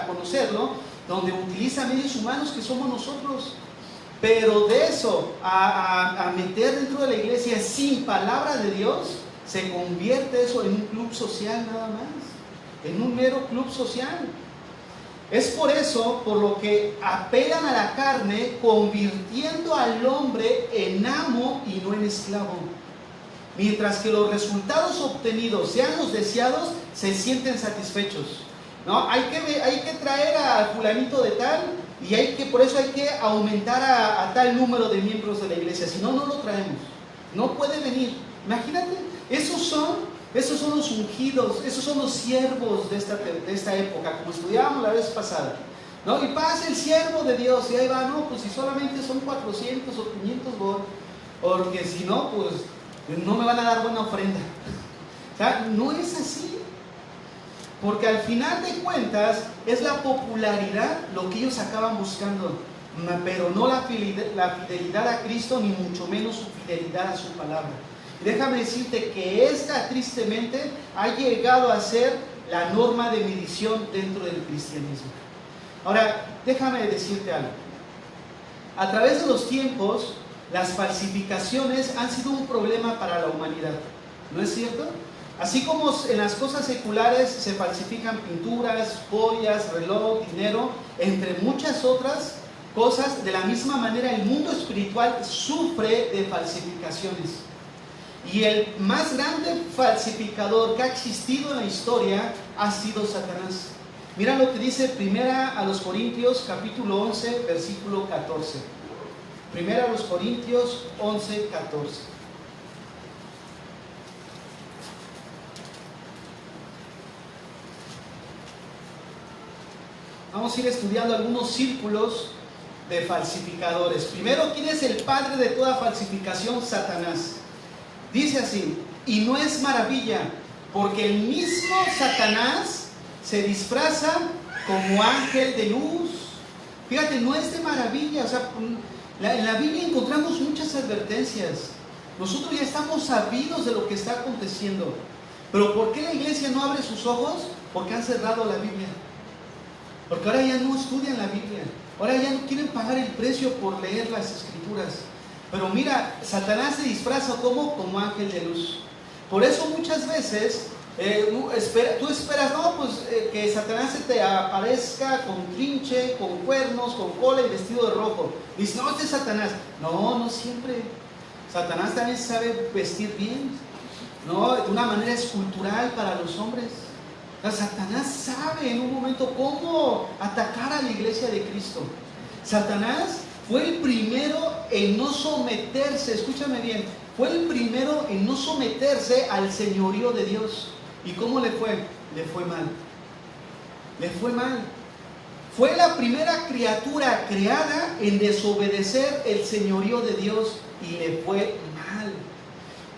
[SPEAKER 1] conocerlo, donde utiliza medios humanos que somos nosotros. Pero de eso a meter dentro de la iglesia sin palabra de Dios, se convierte eso en un club social nada más, en un mero club social. Es por eso por lo que apelan a la carne, convirtiendo al hombre en amo y no en esclavo. Mientras que los resultados obtenidos sean los deseados, se sienten satisfechos, ¿no? Hay que traer a fulanito de tal, y por eso hay que aumentar a tal número de miembros de la iglesia, si no, no lo traemos, no puede venir. Imagínate, esos son los ungidos, esos son los siervos de esta época, como estudiábamos la vez pasada, ¿no? Y pasa el siervo de Dios, y ahí va, no, pues si solamente son 400 o 500 goles, porque si no, pues no me van a dar buena ofrenda. O sea, no es así. Porque al final de cuentas es la popularidad lo que ellos acaban buscando, pero no la fidelidad a Cristo, ni mucho menos su fidelidad a su palabra. Y déjame decirte que esta tristemente ha llegado a ser la norma de medición dentro del cristianismo. Ahora, déjame decirte algo. A través de los tiempos, las falsificaciones han sido un problema para la humanidad, ¿no es cierto? Así como en las cosas seculares se falsifican pinturas, joyas, reloj, dinero, entre muchas otras cosas, de la misma manera el mundo espiritual sufre de falsificaciones. Y el más grande falsificador que ha existido en la historia ha sido Satanás. Mira lo que dice Primera a los Corintios, capítulo 11, versículo 14. Primera a los Corintios 11, 14. Vamos a ir estudiando algunos círculos de falsificadores. Primero, ¿quién es el padre de toda falsificación? Satanás. Dice así: y no es maravilla, porque el mismo Satanás se disfraza como ángel de luz. Fíjate, no es de maravilla. O sea, en la Biblia encontramos muchas advertencias. Nosotros ya estamos sabidos de lo que está aconteciendo. Pero ¿por qué la iglesia no abre sus ojos? Porque han cerrado la Biblia. Porque ahora ya no estudian la Biblia. Ahora ya no quieren pagar el precio por leer las Escrituras. Pero mira, Satanás se disfraza como ángel de luz. Por eso muchas veces tú esperas, no, pues que Satanás se te aparezca con trinche, con cuernos, con cola y vestido de rojo. Dices, no, este es Satanás. No, no siempre. Satanás también sabe vestir bien, ¿no? De una manera escultural para los hombres. Satanás sabe en un momento cómo atacar a la iglesia de Cristo. Satanás fue el primero en no someterse, escúchame bien, fue el primero en no someterse al señorío de Dios. ¿Y cómo le fue? Le fue mal. Le fue mal. Fue la primera criatura creada en desobedecer el señorío de Dios y le fue mal.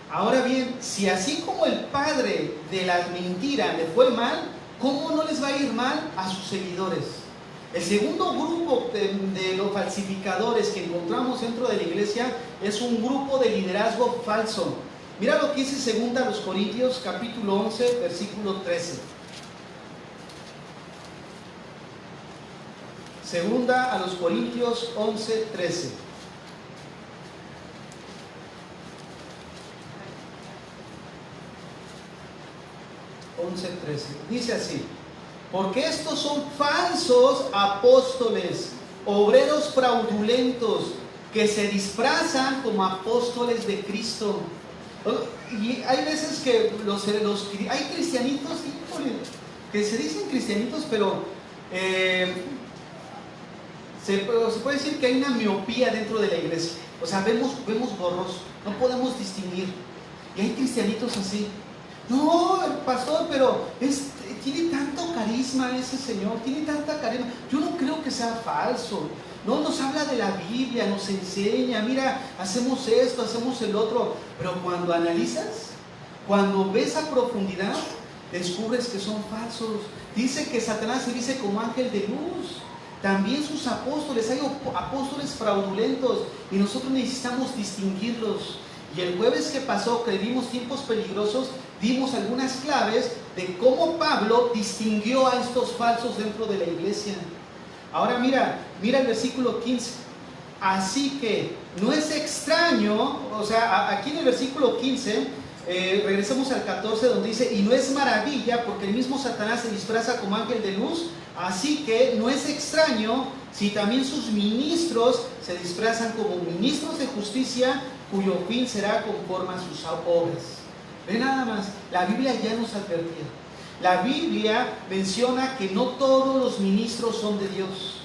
[SPEAKER 1] Ahora bien, si así como el padre de la mentira le fue mal, ¿cómo no les va a ir mal a sus seguidores? El segundo grupo de los falsificadores que encontramos dentro de la iglesia es un grupo de liderazgo falso. Mira lo que dice 2 Corintios capítulo 11, versículo 13. 2 Corintios 11, 13. 11:13. Dice así: porque estos son falsos apóstoles, obreros fraudulentos, que se disfrazan como apóstoles de Cristo. Y hay veces que hay cristianitos, híjole, que se dicen cristianitos, pero se puede decir que hay una miopía dentro de la iglesia. O sea, vemos borroso, no podemos distinguir. Y hay cristianitos así. No, pastor, pero tiene tanto carisma ese señor, tiene tanta carisma. Yo no creo que sea falso. No, nos habla de la Biblia, nos enseña, mira, hacemos esto, hacemos el otro. Pero cuando analizas, cuando ves a profundidad, descubres que son falsos. Dice que Satanás se dice como ángel de luz. También sus apóstoles, hay apóstoles fraudulentos y nosotros necesitamos distinguirlos. Y el jueves que pasó, que vimos tiempos peligrosos, dimos algunas claves de cómo Pablo distinguió a estos falsos dentro de la iglesia. Ahora mira el versículo 15. Así que no es extraño, o sea, aquí en el versículo 15, regresamos al 14 donde dice, y no es maravilla porque el mismo Satanás se disfraza como ángel de luz, así que no es extraño si también sus ministros se disfrazan como ministros de justicia, cuyo fin será conforme a sus obras. Ve nada más, la Biblia ya nos advertía. La Biblia menciona que no todos los ministros son de Dios.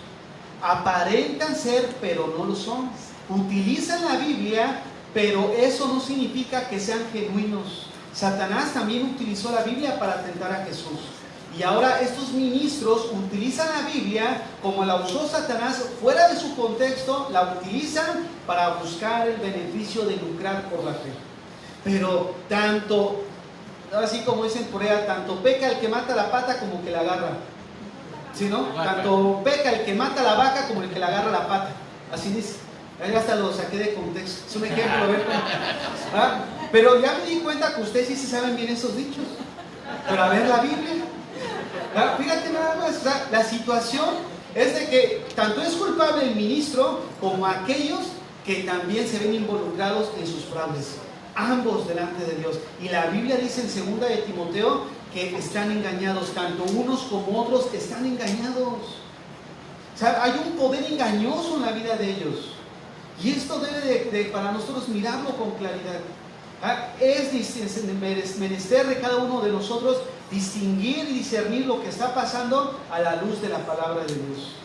[SPEAKER 1] Aparentan ser, pero no lo son. Utilizan la Biblia, pero eso no significa que sean genuinos. Satanás también utilizó la Biblia para tentar a Jesús. Y ahora estos ministros utilizan la Biblia como la usó Satanás fuera de su contexto, la utilizan para buscar el beneficio de lucrar por la fe. Pero tanto, así como dicen por allá, tanto peca el que mata la pata como el que la agarra. ¿Sí, no? Tanto peca el que mata la vaca como el que la agarra la pata. Así dice. Ahí hasta lo saqué de contexto. Es un ejemplo, ¿verdad? ¿Ah? Pero ya me di cuenta que ustedes sí se saben bien esos dichos. Pero a ver la Biblia. ¿Ah? Fíjate nada más. O sea, la situación es de que tanto es culpable el ministro como aquellos que también se ven involucrados en sus fraudes. Ambos delante de Dios. Y la Biblia dice en 2 de Timoteo que están engañados. Tanto unos como otros están engañados. O sea, hay un poder engañoso en la vida de ellos. Y esto debe para nosotros mirarlo con claridad. Es menester de cada uno de nosotros distinguir y discernir lo que está pasando a la luz de la palabra de Dios.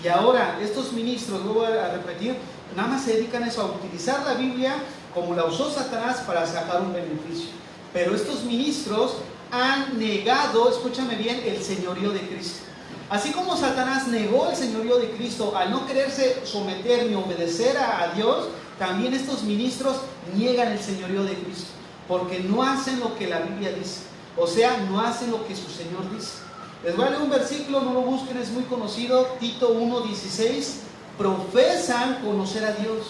[SPEAKER 1] Y ahora, estos ministros, lo voy a repetir, nada más se dedican a eso, a utilizar la Biblia como la usó Satanás para sacar un beneficio. Pero estos ministros han negado, escúchame bien, el señorío de Cristo. Así como Satanás negó el señorío de Cristo al no quererse someter ni obedecer a Dios, también estos ministros niegan el señorío de Cristo, porque no hacen lo que la Biblia dice, o sea, no hacen lo que su Señor dice. Les voy a leer un versículo, no lo busquen, es muy conocido, Tito 1:16, profesan conocer a Dios,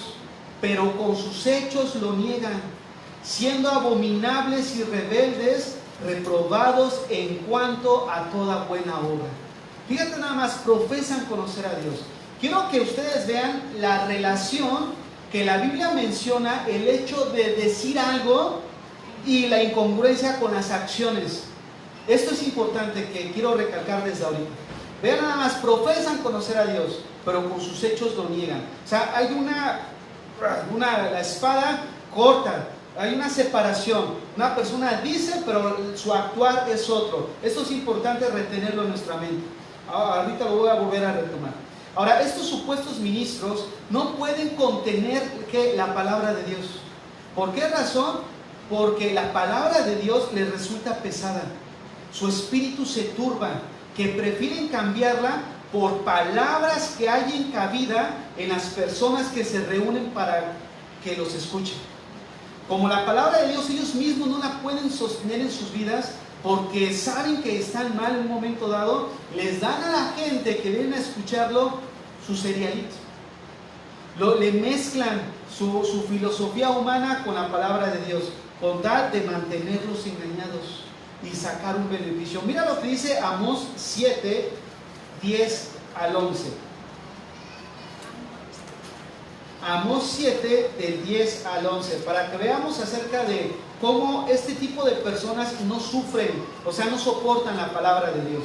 [SPEAKER 1] pero con sus hechos lo niegan, siendo abominables y rebeldes, reprobados en cuanto a toda buena obra. Fíjate nada más, profesan conocer a Dios. Quiero que ustedes vean la relación que la Biblia menciona, el hecho de decir algo y la incongruencia con las acciones. Esto es importante que quiero recalcar desde ahorita. Vean nada más, profesan conocer a Dios, pero con sus hechos lo niegan. O sea, hay la espada corta, hay una separación. Una persona dice, pero su actuar es otro. Esto es importante retenerlo en nuestra mente. Ahorita lo voy a volver a retomar. Ahora, estos supuestos ministros no pueden contener la palabra de Dios. ¿Por qué razón? Porque la palabra de Dios les resulta pesada. Su espíritu se turba, que prefieren cambiarla por palabras que hay en cabida en las personas que se reúnen para que los escuchen. Como la palabra de Dios ellos mismos no la pueden sostener en sus vidas, porque saben que están mal en un momento dado, les dan a la gente que viene a escucharlo su cerealito. Le mezclan su filosofía humana con la palabra de Dios, con tal de mantenerlos engañados y sacar un beneficio. Mira lo que dice Amós 7, 10 al 11. Amós 7, del 10 al 11, para que veamos acerca de cómo este tipo de personas no sufren, o sea, no soportan la palabra de Dios.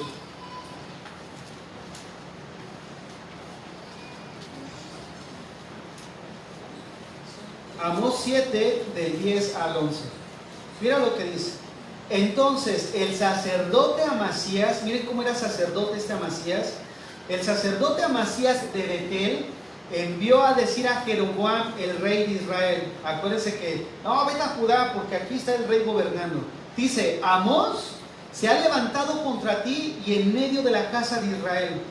[SPEAKER 1] Amós 7, del 10 al 11. Mira lo que dice. Entonces el sacerdote Amasías, miren cómo era sacerdote este Amasías, el sacerdote Amasías de Betel envió a decir a Jeroboam, el rey de Israel, acuérdense que, no, vete a Judá porque aquí está el rey gobernando. Dice, Amós se ha levantado contra ti y en medio de la casa de Israel.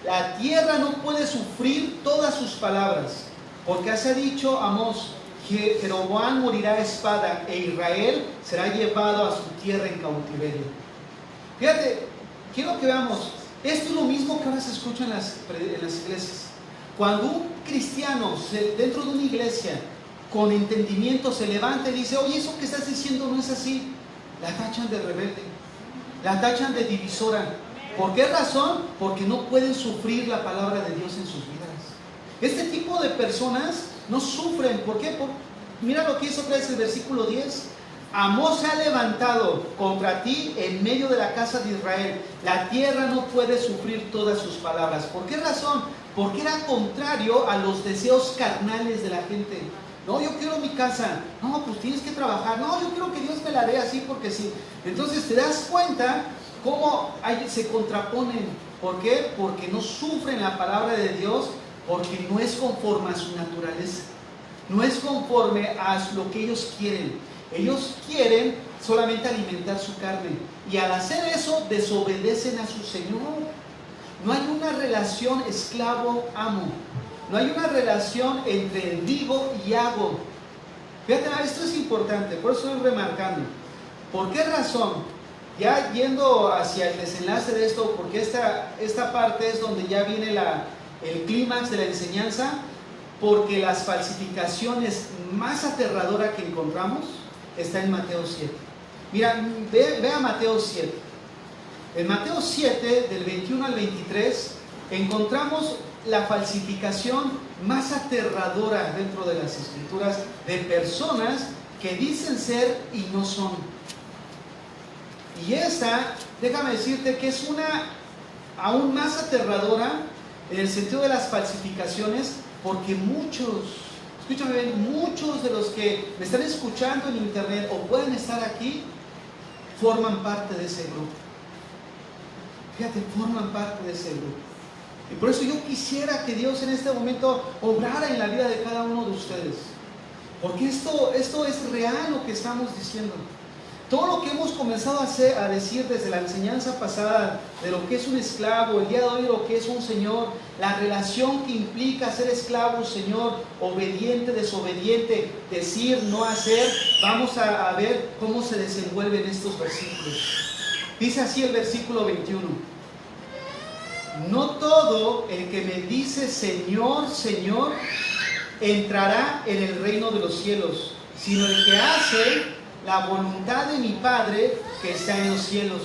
[SPEAKER 1] La tierra no puede sufrir todas sus palabras, porque se ha dicho Amós, que Jeroboam morirá a espada e Israel será llevado a su tierra en cautiverio. Fíjate, quiero que veamos, esto es lo mismo que ahora se escucha en las iglesias. Cuando un cristiano dentro de una iglesia con entendimiento se levanta y dice, oye, eso que estás diciendo no es así, la tachan de rebelde, la tachan de divisora. ¿Por qué razón? Porque no pueden sufrir la palabra de Dios en sus vidas. Este tipo de personas no sufren. ¿Por qué? Mira lo que hizo otra vez el versículo 10. Amós se ha levantado contra ti en medio de la casa de Israel. La tierra no puede sufrir todas sus palabras. ¿Por qué razón? Porque era contrario a los deseos carnales de la gente. No, yo quiero mi casa. No, pues tienes que trabajar. No, yo quiero que Dios me la dé así porque sí. Entonces te das cuenta cómo se contraponen. ¿Por qué? Porque no sufren la palabra de Dios, porque no es conforme a su naturaleza. No es conforme a lo que ellos quieren. Ellos quieren solamente alimentar su carne. Y al hacer eso, desobedecen a su Señor. No hay una relación esclavo-amo. No hay una relación entre digo y hago. Fíjate, esto es importante, por eso estoy remarcando. ¿Por qué razón? Ya yendo hacia el desenlace de esto, porque esta parte es donde ya viene el clímax de la enseñanza, porque las falsificaciones más aterradoras que encontramos está en Mateo 7. Mira, ve a Mateo 7. En Mateo 7, del 21 al 23, encontramos la falsificación más aterradora dentro de las Escrituras de personas que dicen ser y no son. Y esa, déjame decirte que es una aún más aterradora en el sentido de las falsificaciones, porque escúchame bien, muchos de los que me están escuchando en internet o pueden estar aquí, forman parte de ese grupo. Fíjate, forman parte de ese grupo. Y por eso yo quisiera que Dios en este momento obrara en la vida de cada uno de ustedes. Porque esto es real lo que estamos diciendo. Todo lo que hemos comenzado a decir desde la enseñanza pasada de lo que es un esclavo, el día de hoy lo que es un señor, la relación que implica ser esclavo, señor, obediente, desobediente, decir, no hacer, vamos a ver cómo se desenvuelven estos versículos. Dice así el versículo 21. No todo el que me dice Señor, Señor, entrará en el reino de los cielos, sino el que hace la voluntad de mi Padre que está en los cielos.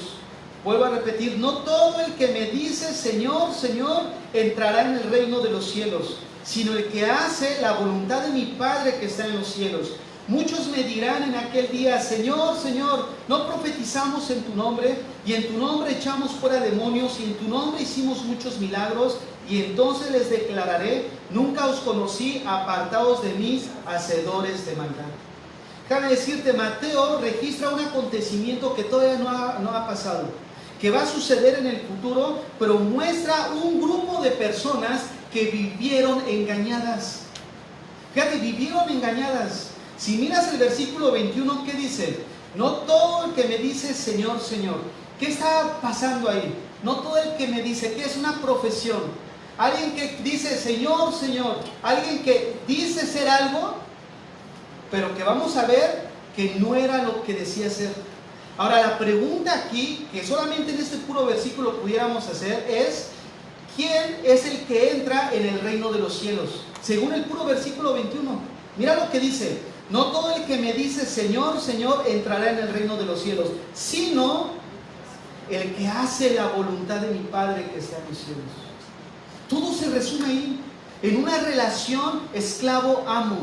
[SPEAKER 1] Vuelvo a repetir, no todo el que me dice Señor, Señor, entrará en el reino de los cielos, sino el que hace la voluntad de mi Padre que está en los cielos. Muchos me dirán en aquel día, Señor, Señor, ¿no profetizamos en tu nombre? Y en tu nombre echamos fuera demonios, y en tu nombre hicimos muchos milagros. Y entonces les declararé, nunca os conocí, apartaos de mí, hacedores de maldad. Déjame decirte, Mateo registra un acontecimiento que todavía no ha pasado, que va a suceder en el futuro, pero muestra un grupo de personas que vivieron engañadas. Fíjate, vivieron engañadas. Si miras el versículo 21, ¿qué dice? No todo el que me dice Señor, Señor. ¿Qué está pasando ahí? No todo el que me dice, ¿qué es una profesión? Alguien que dice Señor, Señor. Alguien que dice ser algo, pero que vamos a ver que no era lo que decía ser. Ahora, la pregunta aquí, que solamente en este puro versículo pudiéramos hacer, es ¿quién es el que entra en el reino de los cielos? Según el puro versículo 21. Mira lo que dice. No todo el que me dice Señor, Señor, entrará en el reino de los cielos, sino el que hace la voluntad de mi Padre que está en los cielos. Todo se resume ahí, en una relación esclavo-amo,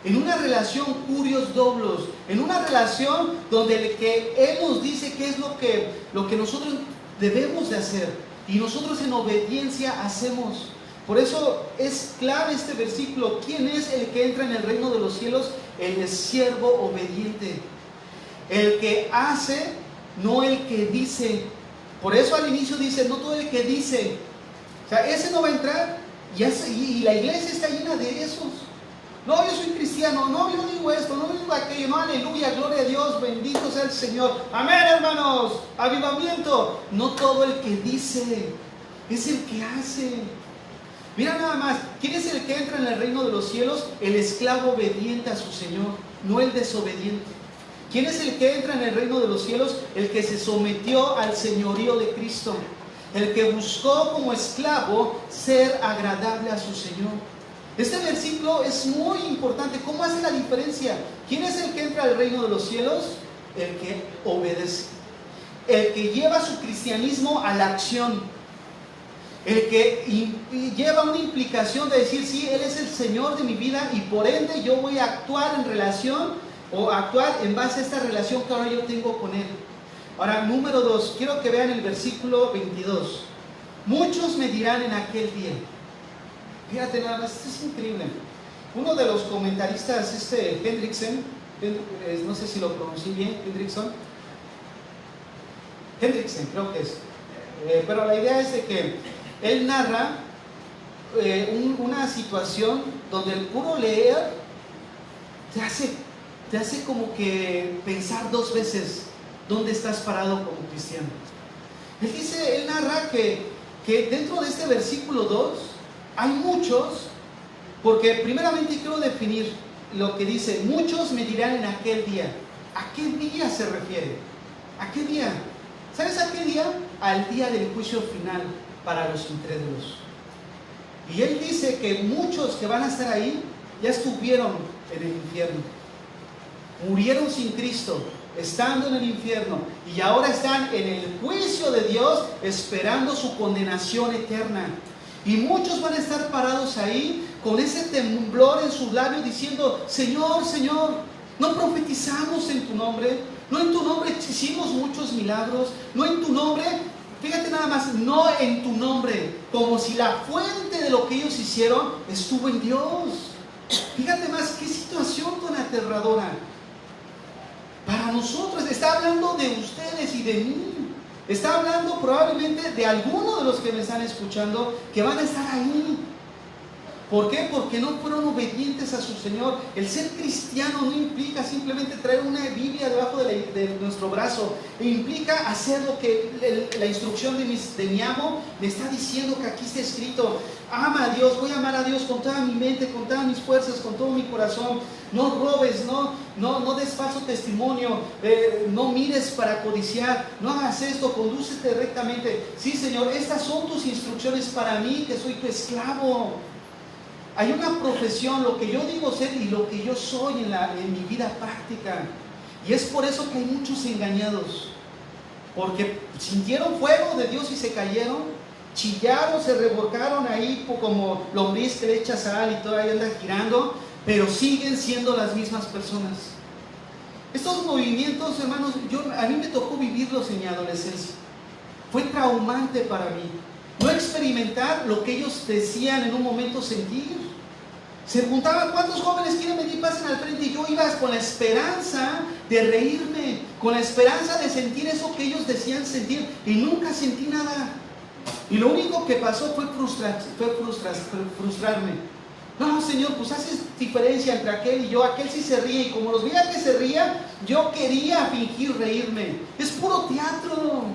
[SPEAKER 1] en una relación curios-doblos, en una relación donde el que Él nos dice qué es lo que nosotros debemos de hacer, y nosotros en obediencia hacemos. Por eso es clave este versículo. ¿Quién es el que entra en el reino de los cielos? El siervo obediente. El que hace, no el que dice. Por eso al inicio dice, no todo el que dice. O sea, ese no va a entrar. Y la iglesia está llena de esos. No, yo soy cristiano. No, yo no digo esto, no digo aquello. No, aleluya, gloria a Dios, bendito sea el Señor. Amén, hermanos. Avivamiento. No todo el que dice, es el que hace. Mira nada más, ¿quién es el que entra en el reino de los cielos? El esclavo obediente a su Señor, no el desobediente. ¿Quién es el que entra en el reino de los cielos? El que se sometió al señorío de Cristo, el que buscó como esclavo ser agradable a su Señor. Este versículo es muy importante. ¿Cómo hace la diferencia? ¿Quién es el que entra al reino de los cielos? El que obedece, el que lleva su cristianismo a la acción, el que lleva una implicación de decir, sí, Él es el Señor de mi vida y por ende yo voy a actuar en relación o actuar en base a esta relación que ahora yo tengo con Él. Ahora, número 2, quiero que vean el versículo 22. Muchos me dirán en aquel día. Fíjate nada más, esto es increíble. Uno de los comentaristas, Hendrickson, no sé si lo pronuncié bien, Hendrickson creo que es. Pero la idea es de que él narra una situación donde el puro leer te hace te hace como que pensar dos veces dónde estás parado como cristiano. Él narra que dentro de este versículo 2 hay muchos, porque primeramente quiero definir lo que dice, muchos me dirán en aquel día. ¿A qué día se refiere? ¿A qué día? ¿Sabes a qué día? Al día del juicio final para los incrédulos. Y él dice que muchos que van a estar ahí ya estuvieron en el infierno, murieron sin Cristo, estando en el infierno, y ahora están en el juicio de Dios esperando su condenación eterna. Y muchos van a estar parados ahí con ese temblor en sus labios diciendo, Señor, Señor, no profetizamos en tu nombre, no en tu nombre hicimos muchos milagros, no en tu nombre, fíjate nada más, no en tu nombre, como si la fuente de lo que ellos hicieron estuvo en Dios. Fíjate más, qué situación tan aterradora. Para nosotros, está hablando de ustedes y de mí. Está hablando probablemente de algunos de los que me están escuchando que van a estar ahí. ¿Por qué? Porque no fueron obedientes a su Señor. El ser cristiano no implica simplemente traer una Biblia debajo de nuestro brazo. Implica hacer lo que la instrucción de mi amo me está diciendo que aquí está escrito. Ama a Dios, voy a amar a Dios con toda mi mente, con todas mis fuerzas, con todo mi corazón. No robes, no des falso testimonio, no mires para codiciar, no hagas esto, condúcete rectamente. Sí, Señor, estas son tus instrucciones para mí, que soy tu esclavo. Hay una profesión, lo que yo digo ser y lo que yo soy en mi vida práctica. Y es por eso que hay muchos engañados. Porque sintieron fuego de Dios y se cayeron, chillaron, se revolcaron ahí como lombriz que le echa sal y todavía anda girando, pero siguen siendo las mismas personas. Estos movimientos, hermanos, a mí me tocó vivirlos en mi adolescencia. Fue traumante para mí. No experimentar lo que ellos decían en un momento sentir. Se juntaban, ¿cuántos jóvenes quieren venir? Pasen al frente. Y yo iba con la esperanza de reírme, con la esperanza de sentir eso que ellos decían sentir, y nunca sentí nada. Y lo único que pasó fue frustrarme. No, Señor, pues haces diferencia entre aquel y yo. Aquel sí se ríe, y como los veía que se ría, yo quería fingir reírme. Es puro teatro.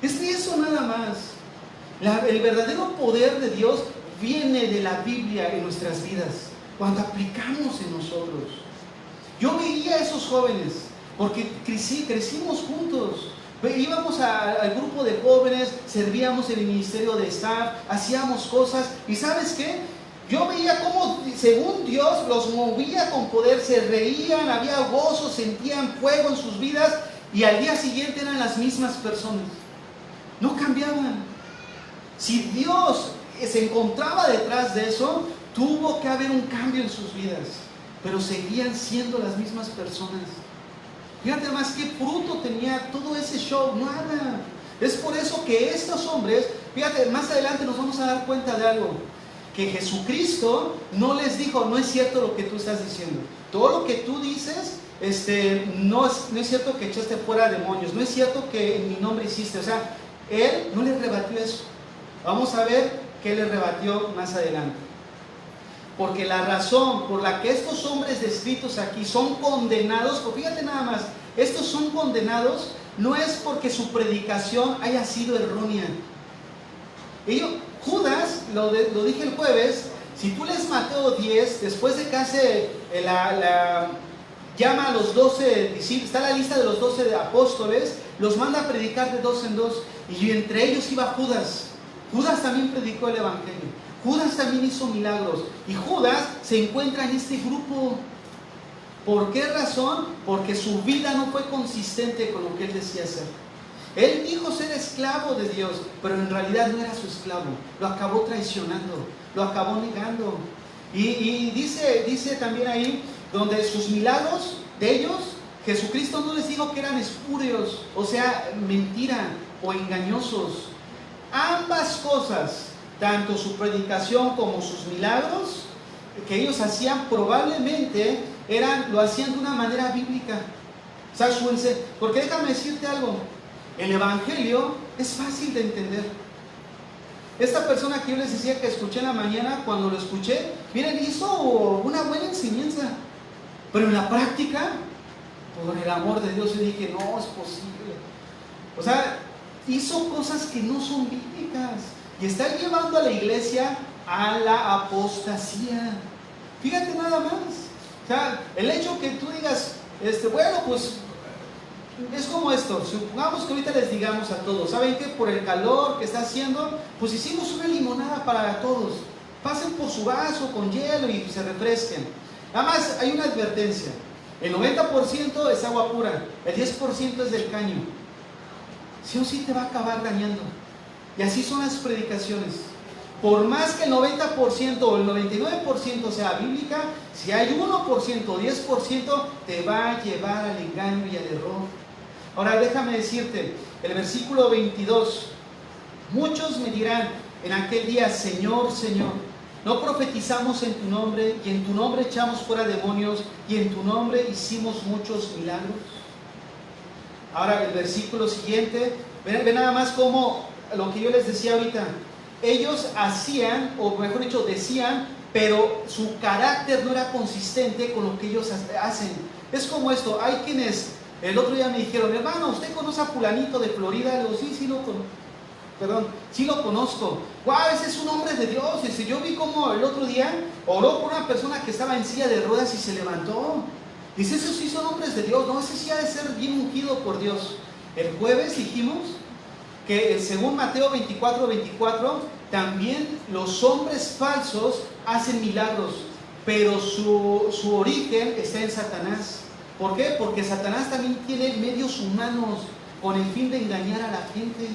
[SPEAKER 1] Es eso nada más. El verdadero poder de Dios viene de la Biblia en nuestras vidas, cuando aplicamos en nosotros. Yo veía a esos jóvenes, porque crecimos juntos. Íbamos al grupo de jóvenes, servíamos en el ministerio de staff, hacíamos cosas, y ¿sabes qué? Yo veía cómo, según Dios, los movía con poder, se reían, había gozo, sentían fuego en sus vidas, y al día siguiente eran las mismas personas. No cambiaban. Si Dios se encontraba detrás de eso, tuvo que haber un cambio en sus vidas, pero seguían siendo las mismas personas. Fíjate más qué fruto tenía todo ese show, nada. Es por eso que estos hombres, fíjate, más adelante nos vamos a dar cuenta de algo, que Jesucristo no les dijo, no es cierto lo que tú estás diciendo, todo lo que tú dices, no es cierto que echaste fuera demonios, no es cierto que en mi nombre hiciste, o sea, Él no les rebatió eso. Vamos a ver qué le rebatió más adelante. Porque la razón por la que estos hombres descritos aquí son condenados, porque fíjate nada más, estos son condenados no es porque su predicación haya sido errónea. Judas, lo dije el jueves, si tú lees Mateo 10, después de que hace llama a los 12 discípulos, está la lista de los 12 apóstoles, los manda a predicar de dos en dos, y entre ellos iba Judas. Judas también predicó el evangelio, Judas también hizo milagros, y Judas se encuentra en este grupo. ¿Por qué razón? Porque su vida no fue consistente con lo que él decía ser. Él dijo ser esclavo de Dios, pero en realidad no era su esclavo, lo acabó traicionando, lo acabó negando. Y dice también ahí, donde sus milagros de ellos, Jesucristo no les dijo que eran espurios, o sea, mentira o engañosos. Ambas cosas, tanto su predicación como sus milagros que ellos hacían, probablemente lo hacían de una manera bíblica. O sea, porque déjame decirte algo, el evangelio es fácil de entender. Esta persona que yo les decía que escuché en la mañana, cuando lo escuché, miren, hizo una buena enseñanza. Pero en la práctica, por el amor de Dios, yo dije, no es posible. O sea, hizo cosas que no son bíblicas y está llevando a la iglesia a la apostasía. Fíjate nada más. O sea, el hecho que tú digas, bueno, pues es como esto. Supongamos que ahorita les digamos a todos, ¿saben qué? Por el calor que está haciendo, pues hicimos una limonada para todos. Pasen por su vaso con hielo y se refresquen. Nada más hay una advertencia. El 90% es agua pura, el 10% es del caño. Sí o sí te va a acabar dañando. Y así son las predicaciones. Por más que el 90% o el 99% sea bíblica, si hay 1% o 10%, te va a llevar al engaño y al error. Ahora déjame decirte, el versículo 22, muchos me dirán en aquel día, Señor, Señor, ¿no profetizamos en tu nombre y en tu nombre echamos fuera demonios y en tu nombre hicimos muchos milagros? Ahora el versículo siguiente, ven nada más como lo que yo les decía ahorita. Ellos hacían, o mejor dicho, decían, pero su carácter no era consistente con lo que ellos hacen. Es como esto, hay quienes, el otro día me dijeron, hermano, ¿usted conoce a fulanito de Florida? Le digo, sí lo conozco. Sí lo conozco. Wow, ese es un hombre de Dios. Yo vi como el otro día oró por una persona que estaba en silla de ruedas y se levantó. Dice, esos sí son hombres de Dios. No, ese sí ha de ser bien ungido por Dios. El jueves dijimos que según Mateo 24, también los hombres falsos hacen milagros, pero su origen está en Satanás. ¿Por qué? Porque Satanás también tiene medios humanos con el fin de engañar a la gente.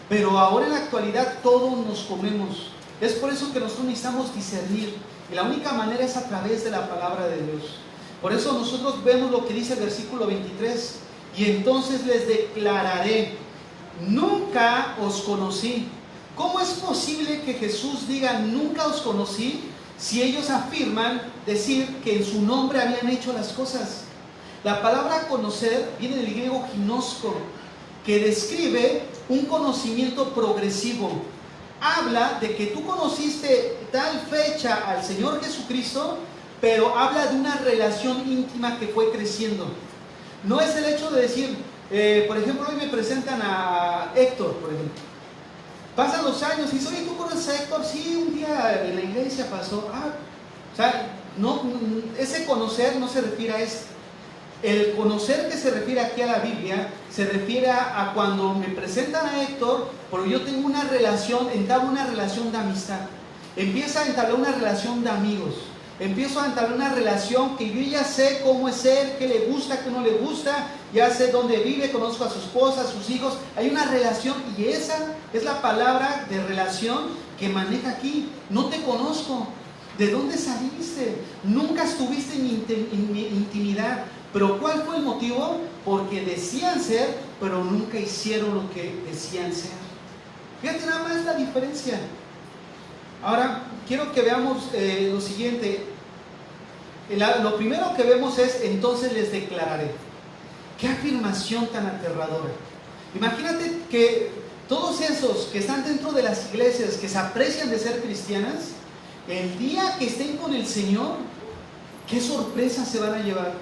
[SPEAKER 1] Pero ahora en la actualidad todos nos comemos. Es por eso que nosotros necesitamos discernir. Y la única manera es a través de la palabra de Dios. Por eso nosotros vemos lo que dice el versículo 23. Y entonces les declararé, nunca os conocí. ¿Cómo es posible que Jesús diga nunca os conocí si ellos afirman decir que en su nombre habían hecho las cosas? La palabra conocer viene del griego ginosko, que describe un conocimiento progresivo. Habla de que tú conociste tal fecha al Señor Jesucristo, pero habla de una relación íntima que fue creciendo. No es el hecho de decir, por ejemplo, hoy me presentan a Héctor, por ejemplo. Pasan los años y dicen, oye, ¿tú conoces a Héctor? Sí, un día en la iglesia pasó. O sea, no, ese conocer no se refiere a esto. El conocer que se refiere aquí a la Biblia se refiere a cuando me presentan a Héctor, porque yo tengo una relación, entablo una relación de amistad. Empieza a entablar una relación de amigos. Empiezo a entablar una relación que yo ya sé cómo es él, qué le gusta, qué no le gusta, ya sé dónde vive, conozco a su esposa, a sus hijos. Hay una relación y esa es la palabra de relación que maneja aquí. No te conozco. ¿De dónde saliste? Nunca estuviste en mi intimidad. ¿Pero cuál fue el motivo? Porque decían ser, pero nunca hicieron lo que decían ser. Fíjate nada más la diferencia. Ahora, quiero que veamos lo siguiente. Lo primero que vemos es, entonces les declararé. ¡Qué afirmación tan aterradora! Imagínate que todos esos que están dentro de las iglesias, que se aprecian de ser cristianas, el día que estén con el Señor, ¿qué sorpresas se van a llevar?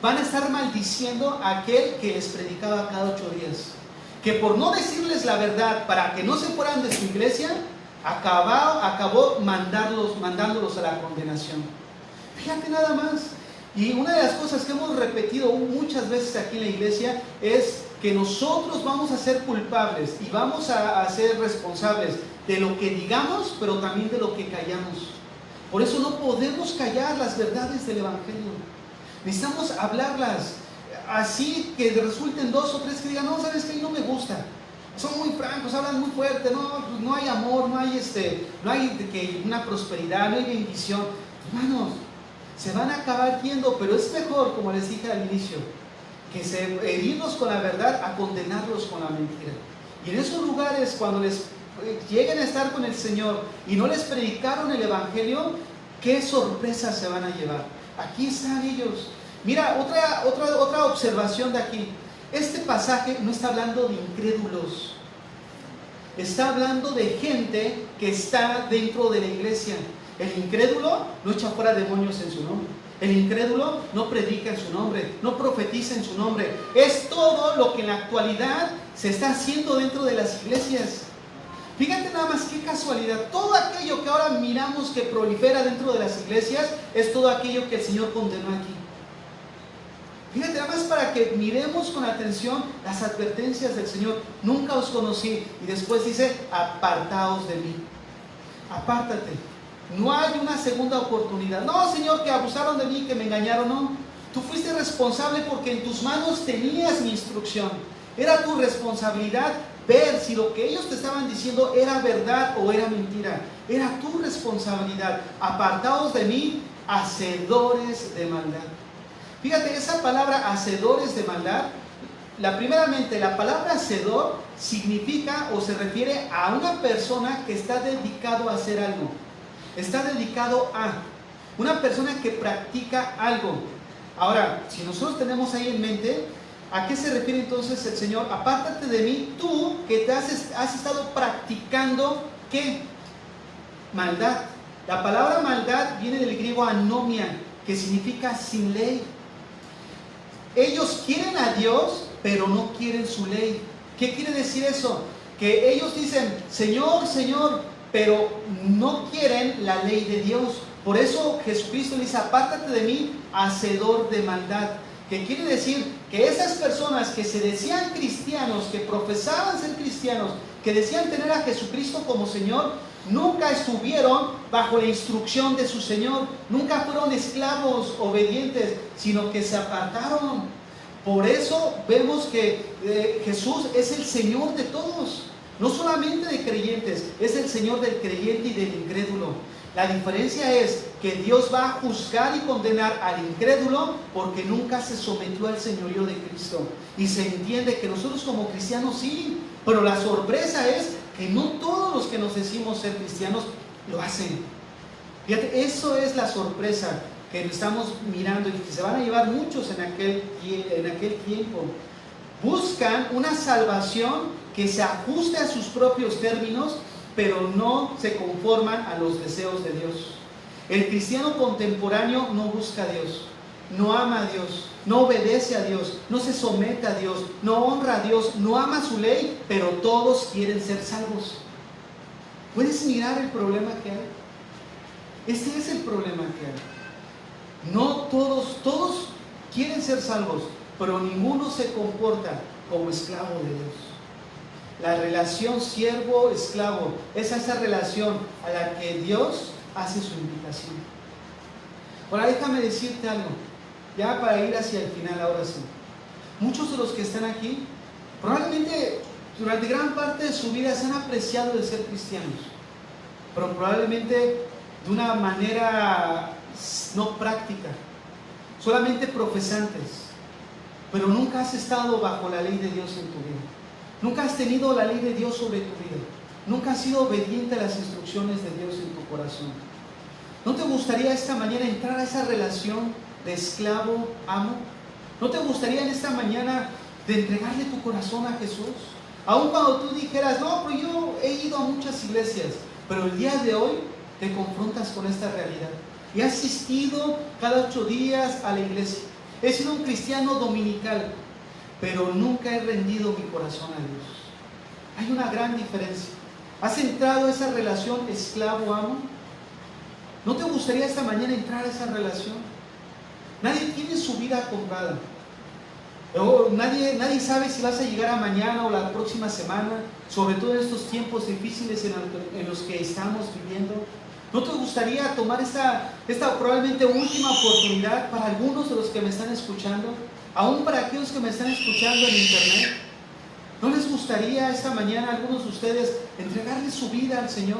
[SPEAKER 1] Van a estar maldiciendo a aquel que les predicaba cada 8 días. Que por no decirles la verdad, para que no se fueran de su iglesia, acabó mandándolos a la condenación. Fíjate nada más. Y una de las cosas que hemos repetido muchas veces aquí en la iglesia es que nosotros vamos a ser culpables y vamos a ser responsables de lo que digamos, pero también de lo que callamos. Por eso no podemos callar las verdades del Evangelio. Necesitamos hablarlas así que resulten 2 o 3 que digan, no, ¿sabes qué? No me gusta. Son muy francos, hablan muy fuerte, no hay amor, no hay una prosperidad, no hay bendición. Hermanos, se van a acabar yendo, pero es mejor, como les dije al inicio, que herirlos con la verdad a condenarlos con la mentira. Y en esos lugares, cuando les lleguen a estar con el Señor y no les predicaron el Evangelio, ¿qué sorpresas se van a llevar? Aquí están ellos. Mira, otra observación de aquí. Este pasaje no está hablando de incrédulos. Está hablando de gente que está dentro de la iglesia. El incrédulo no echa fuera demonios en su nombre. El incrédulo no predica en su nombre, no profetiza en su nombre. Es todo lo que en la actualidad se está haciendo dentro de las iglesias. Fíjate nada más qué casualidad. Todo aquello que ahora miramos que prolifera dentro de las iglesias es todo aquello que el Señor condenó aquí. Fíjate nada más para que miremos con atención las advertencias del Señor. Nunca os conocí. Y después dice, apartaos de mí. Apártate. No hay una segunda oportunidad. No, Señor, que abusaron de mí, que me engañaron. No. Tú fuiste responsable porque en tus manos tenías mi instrucción. Era tu responsabilidad ver si lo que ellos te estaban diciendo era verdad o era mentira. Era tu responsabilidad. Apartaos de mí, hacedores de maldad. Fíjate, esa palabra hacedores de maldad, primeramente la palabra hacedor significa o se refiere a una persona que está dedicado a hacer algo. Está dedicado a una persona que practica algo. Ahora, si nosotros tenemos ahí en mente, ¿a qué se refiere entonces el Señor? Apártate de mí, tú que te has estado practicando, ¿qué? Maldad. La palabra maldad viene del griego anomia, que significa sin ley. Ellos quieren a Dios, pero no quieren su ley. ¿Qué quiere decir eso? Que ellos dicen, Señor, Señor, pero no quieren la ley de Dios. Por eso Jesucristo dice, apártate de mí, hacedor de maldad. ¿Qué quiere decir? Que esas personas que se decían cristianos, que profesaban ser cristianos, que decían tener a Jesucristo como Señor, nunca estuvieron bajo la instrucción de su Señor, nunca fueron esclavos obedientes, sino que se apartaron. Por eso vemos que Jesús es el Señor de todos, no solamente de creyentes, es el Señor del creyente y del incrédulo. La diferencia es que Dios va a juzgar y condenar al incrédulo porque nunca se sometió al señorío de Cristo. Y se entiende que nosotros como cristianos sí, pero la sorpresa es que no todos los que nos decimos ser cristianos lo hacen. Fíjate, eso es la sorpresa que estamos mirando y que se van a llevar muchos en aquel tiempo. Buscan una salvación que se ajuste a sus propios términos, pero no se conforman a los deseos de Dios. El cristiano contemporáneo no busca a Dios, no ama a Dios, no obedece a Dios, no se somete a Dios, no honra a Dios, no ama su ley, pero todos quieren ser salvos. ¿Puedes mirar el problema que hay? Este es el problema que hay. No todos quieren ser salvos, pero ninguno se comporta como esclavo de Dios. La relación siervo-esclavo es esa relación a la que Dios hace su invitación. Ahora déjame decirte algo, ya para ir hacia el final ahora sí. Muchos de los que están aquí, probablemente durante gran parte de su vida se han apreciado de ser cristianos, pero probablemente de una manera no práctica, solamente profesantes, pero nunca has estado bajo la ley de Dios en tu vida. Nunca has tenido la ley de Dios sobre tu vida. Nunca has sido obediente a las instrucciones de Dios en tu corazón. ¿No te gustaría esta mañana entrar a esa relación de esclavo-amo? ¿No te gustaría en esta mañana de entregarle tu corazón a Jesús? Aun cuando tú dijeras, no, pero yo he ido a muchas iglesias, pero el día de hoy te confrontas con esta realidad. Y has asistido cada 8 días a la iglesia. He sido un cristiano dominical, pero nunca he rendido mi corazón a Dios. Hay una gran diferencia. ¿Has entrado a esa relación esclavo-amo? ¿No te gustaría esta mañana entrar a esa relación? Nadie tiene su vida comprada. Nadie sabe si vas a llegar a mañana o la próxima semana, sobre todo en estos tiempos difíciles en los que estamos viviendo. ¿No te gustaría tomar esta probablemente última oportunidad para algunos de los que me están escuchando? Aún para aquellos que me están escuchando en internet, ¿no les gustaría esta mañana a algunos de ustedes entregarle su vida al Señor?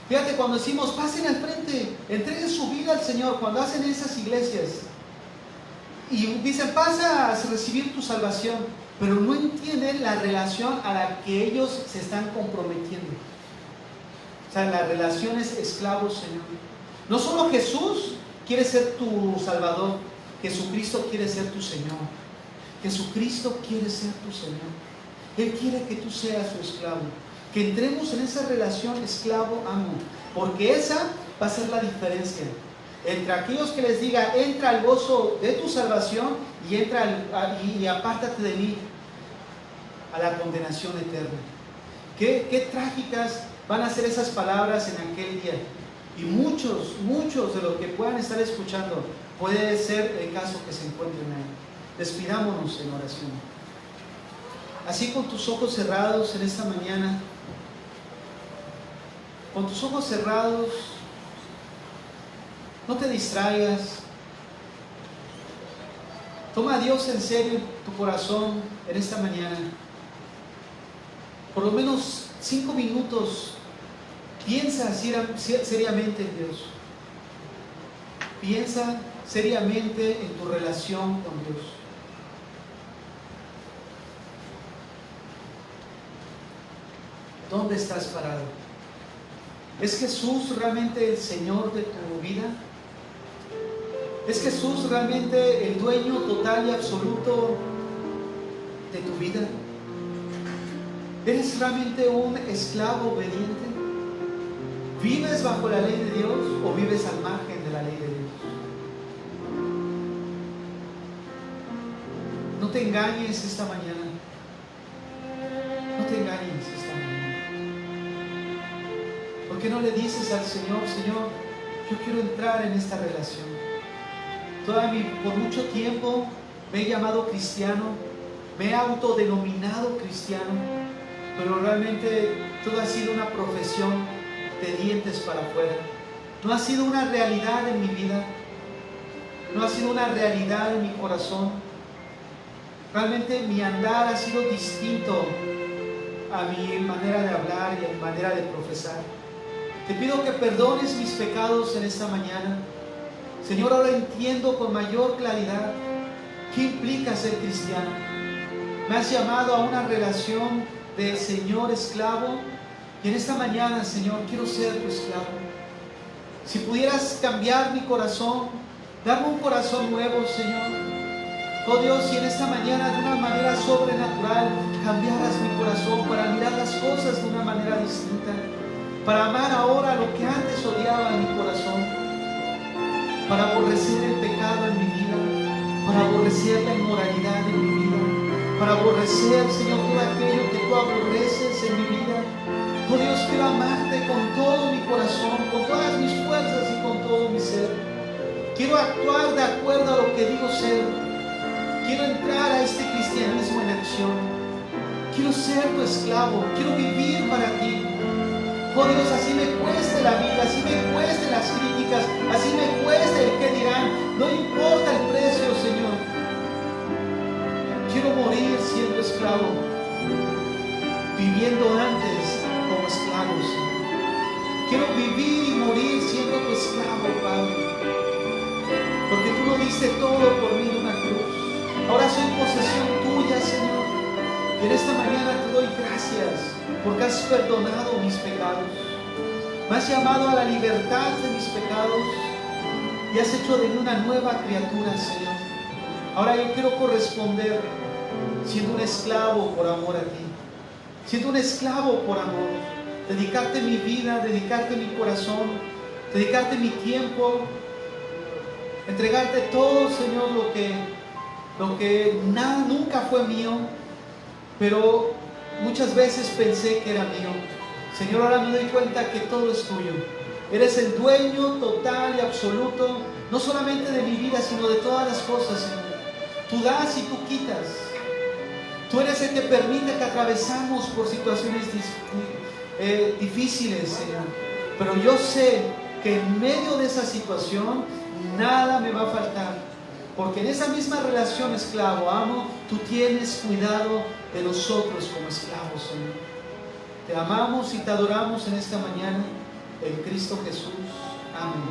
[SPEAKER 1] Fíjate, cuando decimos pasen al frente, entreguen su vida al Señor, cuando hacen esas iglesias y dicen pasa a recibir tu salvación, pero no entienden la relación a la que ellos se están comprometiendo. O sea, la relación es esclavo-Señor. No solo Jesús quiere ser tu Salvador, Jesucristo quiere ser tu Señor. Jesucristo quiere ser tu Señor. Él quiere que tú seas su esclavo. Que entremos en esa relación esclavo-amo. Porque esa va a ser la diferencia. entre aquellos que les diga, entra al gozo de tu salvación y apártate de mí a la condenación eterna. Qué trágicas van a ser esas palabras en aquel día. Y muchos de los que puedan estar escuchando, puede ser el caso que se encuentren ahí. Despidámonos en oración. Así con tus ojos cerrados en esta mañana, con tus ojos cerrados, no te distraigas. Toma a Dios en serio en tu corazón en esta mañana. Por lo menos 5 minutos, piensa seriamente en Dios. Piensa seriamente en tu relación con Dios. ¿Dónde estás parado? ¿Es Jesús realmente el Señor de tu vida? ¿Es Jesús realmente el dueño total y absoluto de tu vida? ¿Eres realmente un esclavo obediente? ¿Vives bajo la ley de Dios o vives al margen de la ley de Dios? No te engañes esta mañana. No te engañes esta mañana. ¿Por qué no le dices al Señor, Señor, yo quiero entrar en esta relación? Por mucho tiempo me he llamado cristiano, me he autodenominado cristiano, pero realmente todo ha sido una profesión de dientes para afuera. No ha sido una realidad en mi vida, no ha sido una realidad en mi corazón. Realmente mi andar ha sido distinto a mi manera de hablar y a mi manera de profesar. Te pido que perdones mis pecados en esta mañana. Señor, ahora entiendo con mayor claridad qué implica ser cristiano. Me has llamado a una relación de Señor-esclavo, y en esta mañana, Señor, quiero ser tu esclavo. Si pudieras cambiar mi corazón, darme un corazón nuevo, Señor. Oh Dios, si en esta mañana de una manera sobrenatural cambiaras mi corazón para mirar las cosas de una manera distinta, para amar ahora lo que antes odiaba en mi corazón, para aborrecer el pecado en mi vida, para aborrecer la inmoralidad en mi vida, para aborrecer, Señor, todo aquello que tú aborreces en mi vida. Oh Dios, quiero amarte con todo mi corazón, con todas mis fuerzas y con todo mi ser. Quiero actuar de acuerdo a lo que digo ser. Quiero entrar a este cristianismo en acción. Quiero ser tu esclavo, quiero vivir para ti. Oh Dios, así me cueste la vida, así me cueste las críticas, así me cueste el que dirán. No importa el precio, Señor. Quiero morir siendo esclavo, viviendo antes como esclavo, Señor. Quiero vivir y morir siendo tu esclavo, Padre, porque tú lo diste todo por mí en una cruz. Ahora soy posesión tuya, Señor, y en esta mañana te doy gracias porque has perdonado mis pecados. Me has llamado a la libertad de mis pecados y has hecho de mí una nueva criatura, Señor. Ahora yo quiero corresponder siendo un esclavo por amor a ti, siendo un esclavo por amor, dedicarte mi vida, dedicarte mi corazón, dedicarte mi tiempo, entregarte todo, Señor, lo que nunca fue mío, pero muchas veces pensé que era mío. Señor, ahora me doy cuenta que todo es tuyo. Eres el dueño total y absoluto, no solamente de mi vida, sino de todas las cosas, Señor. Tú das y tú quitas. Tú eres el que permite que atravesamos por situaciones difíciles, Señor. Pero yo sé que en medio de esa situación nada me va a faltar. Porque en esa misma relación esclavo-amo, tú tienes cuidado de nosotros como esclavos, Señor. Te amamos y te adoramos en esta mañana, en Cristo Jesús. Amén.